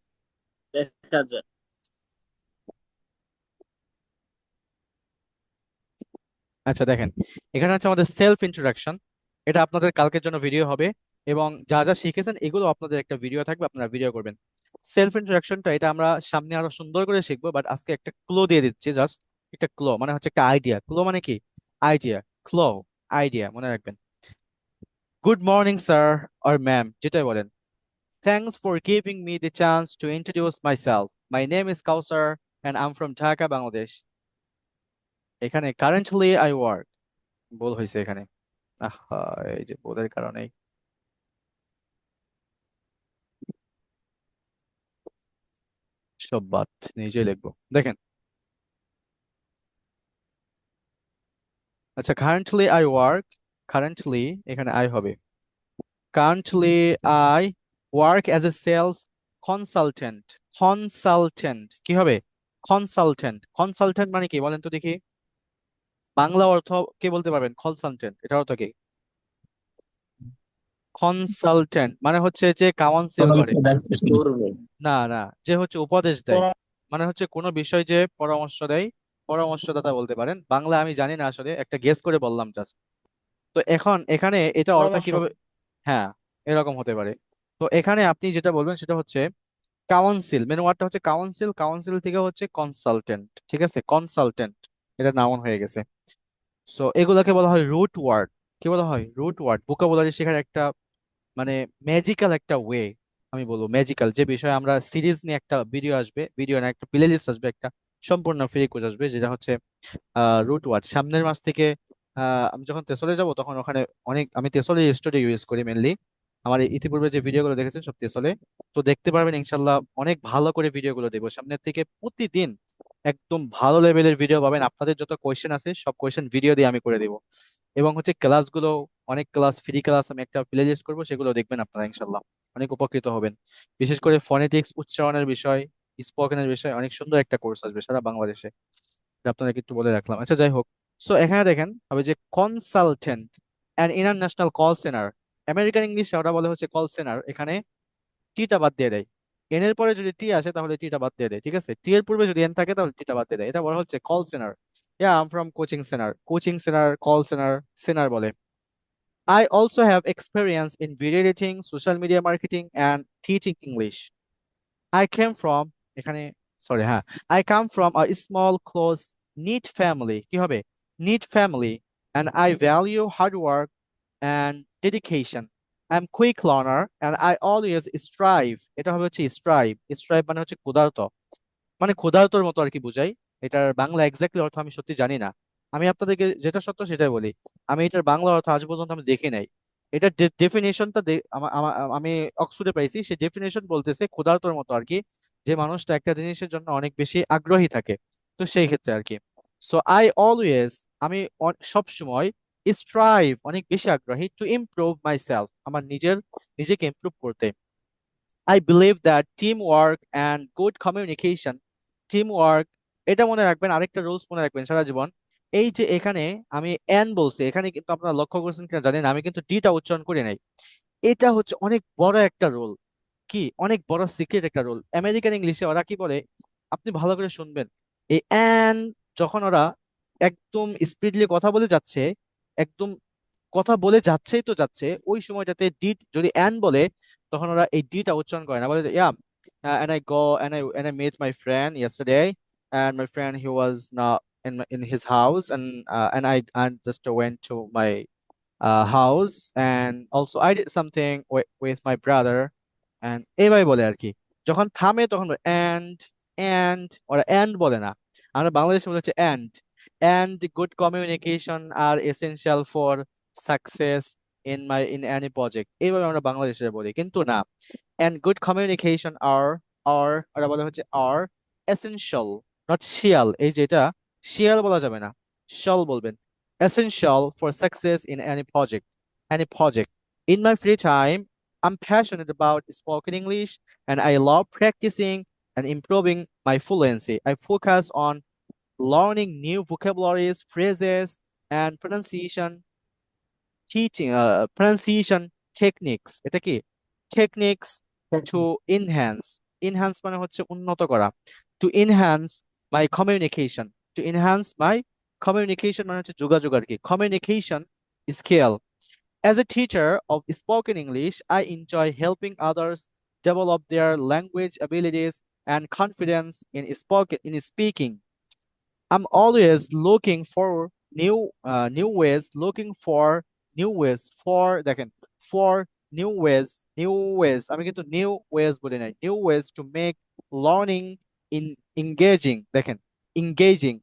দেখা যায়। আচ্ছা দেখেন, এখানে হচ্ছে আমাদের সেলফ ইন্ট্রোডাকশন। এটা আপনাদের কালকের জন্য ভিডিও হবে, এবং যা যা শিখেছেন এগুলো আপনাদের একটা ভিডিও থাকবে, আপনারা ভিডিও করবেন। সেলফ ইন্ট্রোডাকশনটা এটা আমরা সামনে আরো সুন্দর করে শিখবো, বাট আজকে একটা ক্লো দিয়ে দিচ্ছি, জাস্ট একটা ক্লো মানে হচ্ছে একটা আইডিয়া। ক্লো মানে কি, আইডিয়া। ক্লো, আইডিয়া, মনে রাখবেন। Good morning sir or ma'am, যেটাই বলেন। Thanks for giving me the chance to introduce myself, my name is Kausar and I am from Dhaka, Bangladesh. এখানে কারেন্টলি আই ওয়ার্ক, ভুল হয়েছে এখানে। আহা, এই যে ভুলের কারণেই সব বাদ, নিজেই লিখবো। দেখেন, আচ্ছা, কারেন্টলি আই ওয়ার্ক, কারেন্টলি এখানে আই হবে। Currently I work as a sales consultant. Consultant কি হবে, কনসালটেন্ট। কনসালটেন্ট মানে কি বলেন তো দেখি, বাংলা অর্থ কে বলতে পারবেন, কনসালটেন্ট এটার অর্থ কি। কনসালটেন্ট মানে হচ্ছে যে কাউন্সিল করে, পড়ালেখার দায়িত্বশীল। করবে। না না, যে হচ্ছে উপদেশ দেয়, মানে হচ্ছে কোনো বিষয় যে পরামর্শ দেয়, পরামর্শদাতা বলতে পারেন। বাংলা আমি জানি না আসলে, একটা গেস করে বললাম জাস্ট। তো এখন এখানে এটা অর্থ পরামর্শ। কিভাবে, হ্যাঁ এরকম হতে পারে। তো এখানে আপনি যেটা বলবেন সেটা হচ্ছে কাউন্সিল, মেন ওয়ার্ডটা হচ্ছে কাউন্সিল, কাউন্সিল থেকে হচ্ছে কনসালটেন্ট। ঠিক আছে, কনসালটেন্ট, এটা নাউন হয়ে গেছে। সো এগুলাকে বলা হয় রুট ওয়ার্ড। কি বলা হয়, রুট ওয়ার্ড। ভোকাবুলারি শেখার একটা মানে ম্যাজিক্যাল একটা ওয়ে, আমি বলবো ম্যাজিক্যাল। যে বিষয়ে আমরা সিরিজ নিয়ে একটা ভিডিও আসবে, ভিডিও না একটা প্লে লিস্ট আসবে, একটা সম্পূর্ণ ফ্রি কোর্স আসবে, যেটা হচ্ছে রুট ওয়ার্ড। সামনের মাস থেকে আমি যখন তেসলে যাব তখন ওখানে অনেক, আমি তেসলে স্টুডিও ইউজ করি মেনলি। আমার ইতিপূর্বে যে ভিডিওগুলো দেখেছেন সব তেসলে, তো দেখতে পারবেন ইনশাল্লাহ। অনেক ভালো করে ভিডিওগুলো দেবো সামনের থেকে, প্রতিদিন একদম ভালো লেভেলের ভিডিও পাবেন। আপনাদের যত কোয়েশ্চেন আছে সব কোয়েশ্চেন ভিডিও দিয়ে আমি করে দেবো। এবং হচ্ছে ক্লাসগুলো, অনেক ক্লাস, ফ্রি ক্লাস আমি একটা প্লে লিস্ট করবো, সেগুলো দেখবেন আপনারা ইনশাল্লাহ, অনেক উপকৃত হবেন। বিশেষ করে ফনেটিক্স, উচ্চারণের বিষয়, স্পোকেনের বিষয়, অনেক সুন্দর একটা কোর্স আসবে সারা বাংলাদেশে, এটা আপনাদেরকে একটু বলে রাখলাম। আচ্ছা যাই হোক, সো এখানে দেখেন হবে যে consultant and international call centre. American ইংলিশে ওরা বলে হচ্ছে কল সেন্টার, এখানে টিটা বাদ দিয়ে দেয়। এন এর পরে যদি টি আসে তাহলে টিটা বাদ দিয়ে দেয়, ঠিক আছে? টি এর পূর্বে যদি এন থাকে তাহলে টিটা বাদ দিয়ে দেয়। এটা বলা হচ্ছে call centre. I am from coaching centre, call centre, centre বলে। I also have experience in video editing, social media marketing, and teaching English. I came from এখানে সরি হ্যাঁ I come from a small close knit family, কি হবে knit family, and I value hard work and dedication. I'm quick learner and I always strive, এটা হবে হচ্ছে strive মানে হচ্ছে ক্ষুধার্ত, মানে ক্ষুধার্তর মতো আর কি বুঝাই। এটার বাংলা এক্স্যাক্টলি অর্থ আমি সত্যি জানি না, আমি আপনাদেরকে যেটা সত্য সেটাই বলি। আমি এটার বাংলা অর্থ আজ পর্যন্ত আমি দেখি নাই। এটার ডেফিনেশনটা আমি অক্সফোর্ডে পাইছি, সেই ডেফিনেশন বলতেছে ক্ষুধার্তর মতো আর কি, যে মানুষটা একটা জিনিসের জন্য অনেক বেশি আগ্রহী থাকে। তো সেই ক্ষেত্রে আর কি। সো আই অলওয়েজ, আমি সব সময় স্ট্রাইভ অনেক বেশি আগ্রহী টু ইমপ্রুভ মাই সেলফ, আমার নিজেকে ইমপ্রুভ করতে। I believe that teamwork and good communication, teamwork, এটা মনে রাখবেন, আরেকটা রুলস মনে রাখবেন সারা জীবন। এই যে এখানে আমি এন বলছি, এখানে কিন্তু আপনারা লক্ষ্য করছেন কিনা জানি না, আমি কিন্তু ডিটা উচ্চারণ করি নাই। এটা হচ্ছে অনেক বড় একটা রুল, কি অনেক বড় সিক্রেট একটা রুল। আমেরিকান ইংলিশে ওরা কি বলে, আপনি ভালো করে শুনবেন। এই অ্যান, যখন ওরা একদম স্পিডলি কথা বলে যাচ্ছে, একদম কথা বলে যাচ্ছেই তো যাচ্ছে, ওই সময়টাতে ডি যদি অ্যান বলে, তখন ওরা এই ডিটা উচ্চারণ করে না, বলে and I go and I met my friend yesterday, and my friend he was not in his house, and I just went to my house, and also I did something with my brother, and এইভাবে বলে আর কি। যখন থামে তখন and ওরা and বলে না, আমরা বাংলাদেশে বলে হচ্ছে and good communication are essential for success in any project, এইভাবে আমরা বাংলাদেশে বলি, কিন্তু না, and good communication are ওরা বলে হচ্ছে are essential, not shall। এই যেটা shall বলা যাবে না, shall বলবেন। essential for success in any project. In my free time, I'm passionate about spoken English, and I love practicing and improving my fluency. I focus on learning new vocabularies, phrases, and pronunciation techniques। এটা কি techniques to enhance মানে হচ্ছে উন্নত করা, to enhance my communication, মানে হচ্ছে যোগাযোগ আর কি, communication skill. As a teacher of spoken English, I enjoy helping others develop their language abilities and confidence in speaking. I'm always looking for দেখেন for new ways, আমি কিন্তু new ways বলি নাই, new ways to make learning in engaging, দেখেন engaging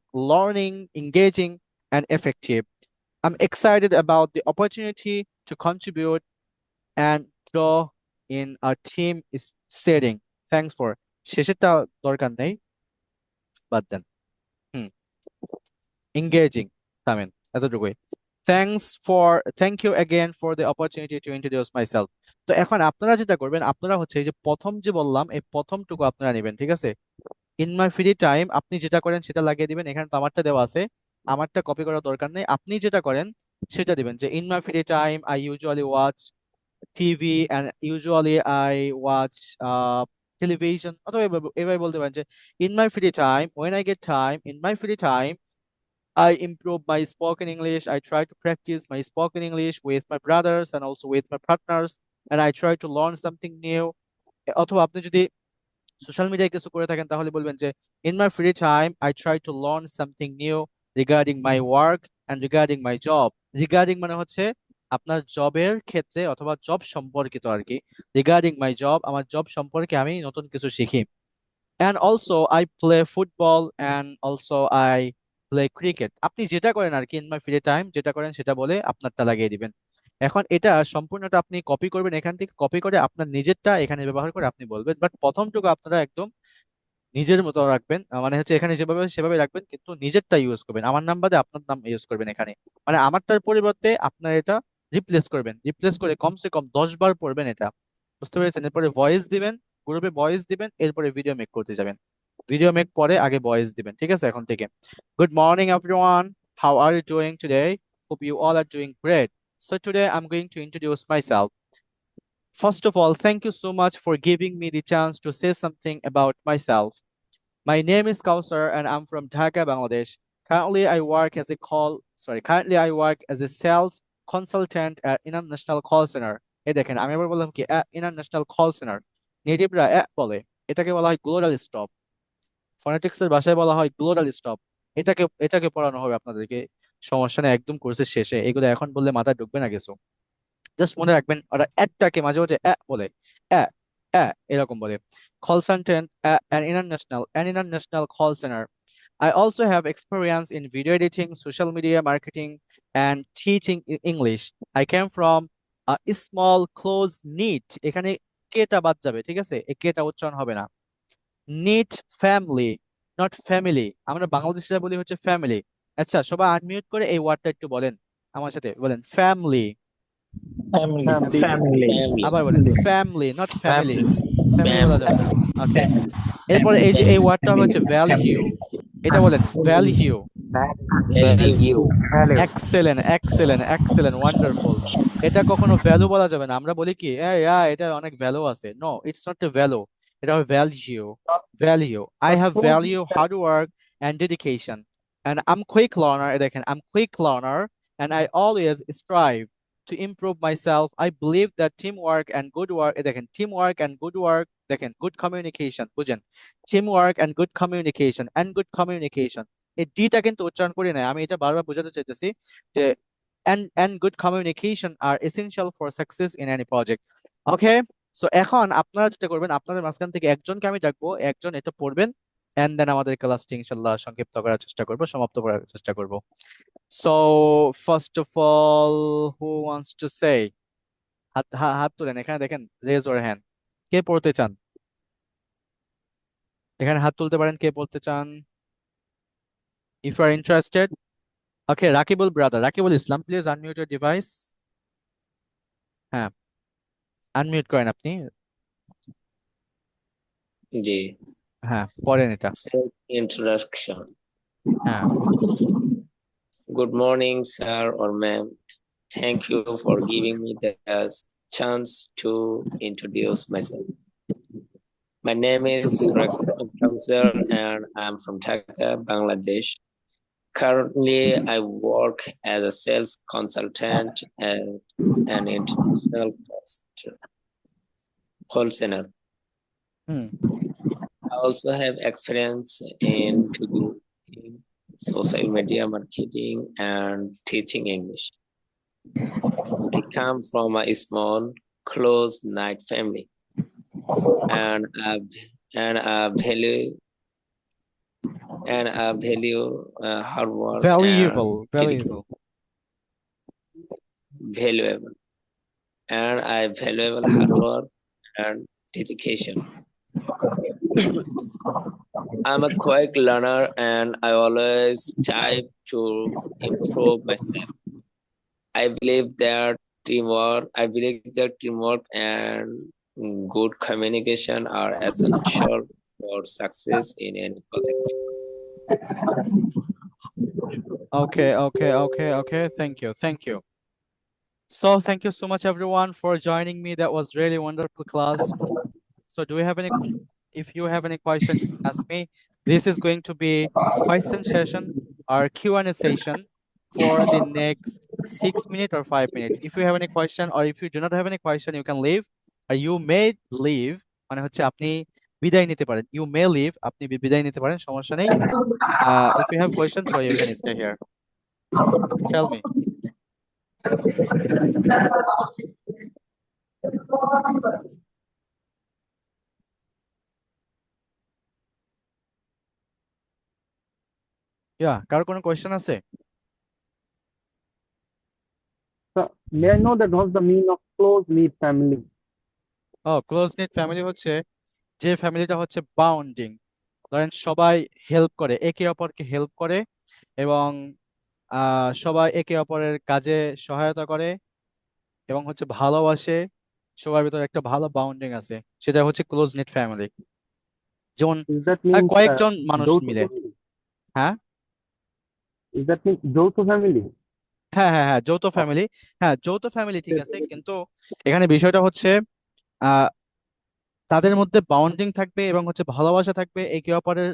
and effective. I'm excited about the opportunity to contribute and grow in a team setting. Thanks for, শেষেরটা দরকার নেই, বাদ দেন। হুম, engaging, থামেন, এতটুকুই। Thank you again for the opportunity to introduce myself. তো এখন আপনারা যেটা করবেন, আপনারা হচ্ছে এই যে প্রথম যে বললাম, এই প্রথমটুকু আপনারা নেবেন, ঠিক আছে? ইন মাই ফ্রি টাইম আপনি যেটা করেন সেটা লাগিয়ে দিবেন, এখানে তো আমারটা দেওয়া আছে, আমারটা কপি করার দরকার নেই, আপনি যেটা করেন সেটা দিবেন, যে in my free time I usually watch TV and usually I watch television, অথবা এভাবে বলতে পারেন যে in my free time, when I get time, in my free time I improve my spoken English. I try to practice my spoken English with my brothers and also with my partners, and I try to learn something new. অথবা আপনি যদি social মিডিয়ায় কিছু করে থাকেন তাহলে বলবেন যে in my free time I try to learn something new regarding my work and regarding my job. Regarding মানে হচ্ছে আপনার জবের ক্ষেত্রে অথবা জব সম্পর্কিত আর কি, regarding my job, আমার জব সম্পর্কে আমি নতুন কিছু শিখি। And also I play football and also I play cricket. আপনি যেটা করেন আর কি in my free time, যেটা করেন সেটা বলে আপনারটা লাগিয়ে দিবেন। এখন এটা সম্পূর্ণটা আপনি কপি করবেন, এখান থেকে কপি করে আপনার নিজেরটা এখানে ব্যবহার করে আপনি বলবেন, বাট প্রথমটুকু আপনারা একদম নিজের মতো রাখবেন, মানে হচ্ছে এখানে যেভাবে সেভাবে রাখবেন, কিন্তু নিজেরটা ইউজ করবেন, আমার নাম বাদে আপনার নাম ইউজ করবেন এখানে, মানে আমারটার পরিবর্তে আপনার এটা রিপ্লেস করে কমসে কম 10 বার পড়বেন এটা, বুঝতে পেরেছেন? এরপরে ভয়েস দিবেন, গ্রুপে ভয়েস দিবেন, এরপরে ভিডিও মেক করতে যাবেন, ভিডিও মেক পরে আগে ভয়েস দিবেন, ঠিক আছে? এখন থেকে good morning everyone, How are you doing today? Hope you all are doing great. So today I'm going to introduce myself. First of all, thank you so much for giving me the chance to say something about myself. My name is Kausar and I'm from Dhaka, Bangladesh. Currently I work as a sales consultant at International Call Center. এই দেখেন আমি আবার বললাম কি international call centre, নেটিভরা বলে, এটাকে বলা হয় গ্লোবাল স্টপ, ফনেটিক্সের ভাষায় বলা হয় গ্লোবাল স্টপ। এটাকে পড়ানো হবে আপনাদেরকে, সমস্যা নেই, একদম কোর্সের শেষে। এগুলো এখন বললে মাথায় ঢুকবে না কিছু। জাস্ট মনে রাখবেন ওরা একটাকে মাঝে মাঝে বলে, অ্যা এরকম বলে। Call center, an international call center. I also have experience in video editing, social media marketing, and teaching English. I came from a small, close knit. এখানে কেটা বাদ যাবে, ঠিক আছে? এই কেটা উচ্চারণ হবে না। Knit family, not family. আমরা বাংলাদেশিরা বলি হচ্ছে ফ্যামিলি। আচ্ছা, সবাই আনমিউট করে এই ওয়ার্ডটা একটু বলেন আমার সাথে, বলেন ফ্যামিলি। ফ্যামিলি ফ্যামিলি আবার বলেন ফ্যামিলি, নট ফ্যামিলি। ফ্যামিলি বলা যাবে না। ওকে, এরপরে এই যে এই ওয়ার্ডটা হবে হচ্ছে ভ্যালু। এটা বলেন value. Value. Excellent, excellent, excellent, wonderful. এটা কখনো ভ্যালু বলা যাবে না। আমরা বলি কি এটা অনেক ভ্যালু আছে। No, it's not a value, এটা হবে value. Value, I have value, hard work and dedication, and I am quick learner. দেখেন, I am quick learner and I always strive to improve myself. I believe that teamwork and good work, দেখেন teamwork and good work, দেখেন good communication, বুঝেন, teamwork and good communication এই ডিটা কিন্তু উচ্চারণ করি না, আমি এটা বারবার বোঝাতে চাইতেছি যে and good communication are essential for success in any project. Okay, so এখন আপনারা যেটা করবেন, আপনাদের মাঝখান থেকে একজনকে আমি ডাকবো, একজন এটা পড়বেন, এন্ড দেন আমাদের ক্লাসটি ইনশাল্লাহ সংক্ষিপ্ত করার চেষ্টা করব, সমাপ্ত করার চেষ্টা করব। So, first of all, who wants to say? হাত তুলেন, এখানে দেখেন, raise your hand. কে পড়তে চান? এখানে হাত তুলতে পারেন কে পড়তে চান? If you are interested. Okay, Rakibul brother, Rakibul Islam, please unmute your device. হ্যাঁ, unmute করেন আপনি। জি। হ্যাঁ, পড়েন এটা। Self introduction. হ্যাঁ, Good morning, sir or ma'am. Thank you for giving me the chance to introduce myself. My name is Rakib Kausar and I'm from Dhaka, Bangladesh. Currently, I work as a sales consultant at an international call center. Hmm, I also have experience in social media marketing and teaching English. I come from a small, close-knit family, and I value hard work and valuable, valuable, and I valuable hard work and dedication. I'm a quick learner and I always strive to improve myself. I believe that teamwork and good communication are essential for success in any project. Okay. Thank you. So thank you so much everyone for joining me. That was really wonderful class. So if you have any question, ask me. This is going to be question session or Q&A session for the next 6 minutes or 5 minutes. If you have any question or if you do not have any question, you can leave, or you may leave, মানে হচ্ছে আপনি বিদায় নিতে পারেন। You may leave, আপনি বিদায় নিতে পারেন, সমস্যা নেই। If you have questions, so you can stay here. Tell me. কারো কোনো কোয়েশ্চেন আছে? May I know that what's the meaning of close-knit family? Close knit family হচ্ছে যে ফ্যামিলিটা হচ্ছে বাউন্ডিং, ধরেন সবাই হেল্প করে, একে অপরকে হেল্প করে, এবং সবাই একে অপরের কাজে সহায়তা করে, এবং হচ্ছে ভালোবাসে, সবার ভিতরে একটা ভালো বাউন্ডিং আছে, সেটা হচ্ছে ক্লোজ নিট ফ্যামিলি। যেমন Does that mean কয়েকজন মানুষ যৌথ মিলে। family? হ্যাঁ, ইজ দ্যাট মিন যৌথ ফ্যামিলি? হ্যাঁ হ্যাঁ হ্যাঁ, যৌথ ফ্যামিলি। হ্যাঁ, যৌথ ফ্যামিলি ঠিক আছে, কিন্তু এখানে বিষয়টা হচ্ছে আহ তাদের মধ্যে বাউন্ডিং থাকবে এবং হচ্ছে ভালোবাসা থাকবে, একে অপরের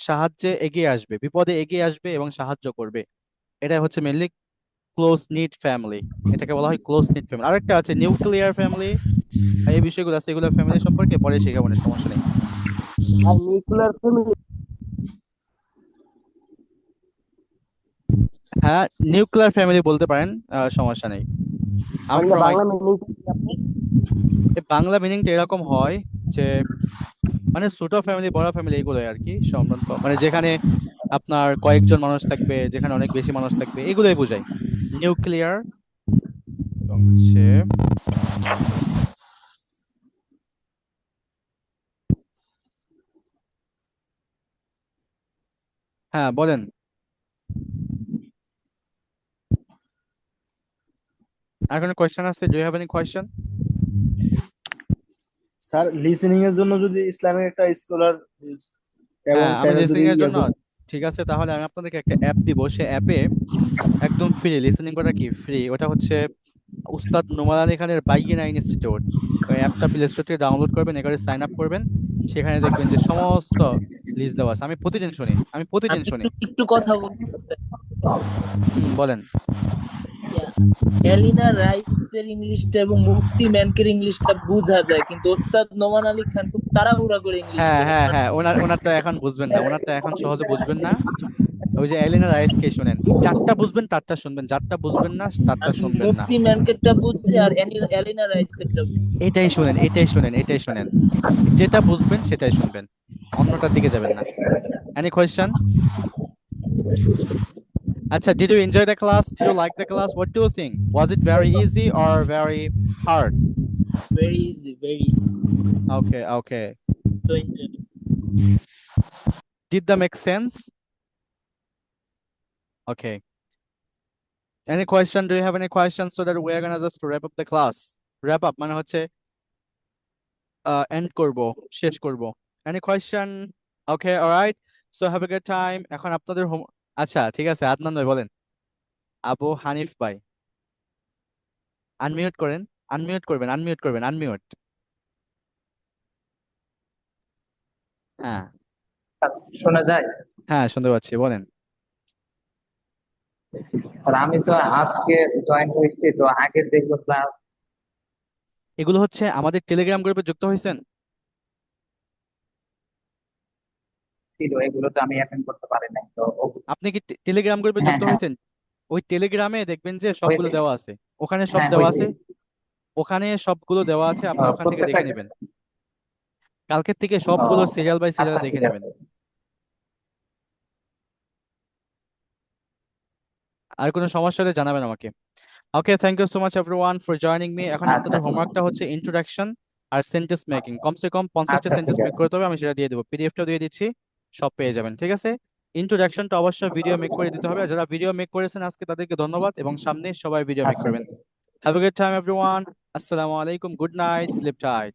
সাহায্যে এগিয়ে আসবে, বিপদে এগিয়ে আসবে এবং সাহায্য করবে। এটা হচ্ছে মেনলি ক্লোজ নিট ফ্যামিলি। এটাকে বলা হয় ক্লোজ নিট ফ্যামিলি। আরেকটা আছে নিউক্লিয়ার ফ্যামিলি, এই বিষয়গুলো আছে, এগুলো ফ্যামিলি সম্পর্কে পরে শেখাবো না, সমস্যা নেই। আর নিউক্লিয়ার ফ্যামিলি? হ্যাঁ, নিউক্লিয়ার ফ্যামিলি বলতে পারেন, সমস্যা নেই। আম মানে ফ্রম বাংলা মিনিং আপনি? বাংলা মিনিংটা এরকম হয় যে মানে ছোট ফ্যামিলি বড় ফ্যামিলি এগুলোই আর কি সম্বন্ধ, মানে যেখানে আপনার কয়েকজন মানুষ থাকবে, যেখানে অনেক বেশি মানুষ থাকবে, এগুলোই বোঝায় নিউক্লিয়ার। এবং হচ্ছে হ্যাঁ বলেন। আর কোনো কোয়েশ্চেন আছে? Do you have any question? Sir listening এর জন্য যদি ইসলামিক একটা স্কলার এবং হ্যাঁ, আমি চ্যানেল যদি লিসেনিং এর জন্য, ঠিক আছে, তাহলে আমি আপনাদেরকে একটা অ্যাপ দিব। সে অ্যাপে একদম ফ্রি লিসেনিং করা, কি ফ্রি, ওটা হচ্ছে উস্তাদ নোমান আলী খানের বাইগিনা ইনস্টিটিউট। ওই অ্যাপটা প্লে স্টোর থেকে ডাউনলোড করবেন, এবারে সাইন আপ করবেন, সেখানে দেখবেন যে সমস্ত লিস্ট দেওয়া আছে। আমি প্রতিদিন শুনি, আমি প্রতিদিন আমি শুনি। একটু কথা বলতে চাই। বলেন। এলিনা রাইসের ইংলিশটা এবং মুফতি ম্যানকের ইংলিশটা বোঝা যায়, কিন্তু ওস্তাদ নোমান আলী খান খুব তাড়াহুড়া করে ইংলিশ হ্যাঁ বলে। হ্যাঁ হ্যাঁ, ওনারটা এখন বুঝবেন না, ওনারটা এখন সহজে বুঝবেন না। ওই যে এলিনা রাইসকে শুনেন, যারটা বুঝবেন তারটা শুনবেন, যারটা বুঝবেন না তারটা আমি শুনবেন না। মুফতি ম্যানকেরটা বুঝছি আর এলিনা রাইসেরটা বুঝছি। এটাই শুনেন, এটাই শুনেন, এটাই শুনেন, যেটা বুঝবেন সেটাই শুনবেন, অন্যটার দিকে যাবেন না। Any question? আচ্ছা, did you enjoy the class? Did you like the class? What do you think? Was it very easy or very hard? Very easy, very easy. Okay, okay. Did that make sense? Okay. Any question? Do you have any questions, so that we are gonna just wrap up the class? Wrap up মানে হচ্ছে end করব, শেষ করব। Any question? Okay, all right. So have a good time. এখন আপনাদের আচ্ছা ঠিক আছে, আদনান ভাই বলেন। আবু হানিফ ভাই আনমিউট করেন, আনমিউট করবেন, আনমিউট করবেন, আনমিউট। হ্যাঁ শোনা যায়? হ্যাঁ, শুনতে পাচ্ছি, বলেন। আর আমি তো আজকে জয়েন হয়েছি, তো আগে দেখবো ক্লাস এগুলো হচ্ছে আমাদের টেলিগ্রাম গ্রুপে যুক্ত হয়েছেন? ছিল, এগুলো তো আমি অ্যাটেন্ড করতে পারি নাই, তো আপনি কি টেলিগ্রাম গ্রুপে হ্যাঁ যুক্ত হ্যাঁ হয়েছেন? ওই টেলিগ্রামে দেখবেন যে সবগুলো হয়েছে। দেওয়া আছে, ওখানে সব হ্যাঁ দেওয়া হয়েছে। আছে, ওখানে সবগুলো দেওয়া আছে, আপনি ওখান থেকে প্রত্যেকটা। দেখে নেবেন। কালকের থেকে সবগুলো সিরিয়াল বাই সিরিয়াল আচ্ছা দেখে ঠিক নেবেন। আছে। আর কোনো সমস্যা হলে জানাবেন আমাকে। Okay, thank you so much everyone for joining me. এখন আচ্ছা আপনাদের ঠিক হোমওয়ার্কটা আছে। হচ্ছে ইন্ট্রোডাকশন আর সেন্টেন্স মেকিং, কমসে কম 50টা আচ্ছা সেন্টেন্স ঠিক মেক আছে। করতে হবে, আমি সেটা দিয়ে দেবো, পিডিএফটাও দিয়ে দিচ্ছি, সব পেয়ে যাবেন, ঠিক আছে? ইন্ট্রোডাকশনটা অবশ্যই ভিডিও মেক করে দিতে হবে, আর যারা ভিডিও মেক করেছেন আজকে তাদেরকে ধন্যবাদ, এবং সামনে সবাই ভিডিও মেক আচ্ছা করবেন। Have a good time everyone. আসসালামু আলাইকুম, গুড নাইট, স্লিপ টাইট।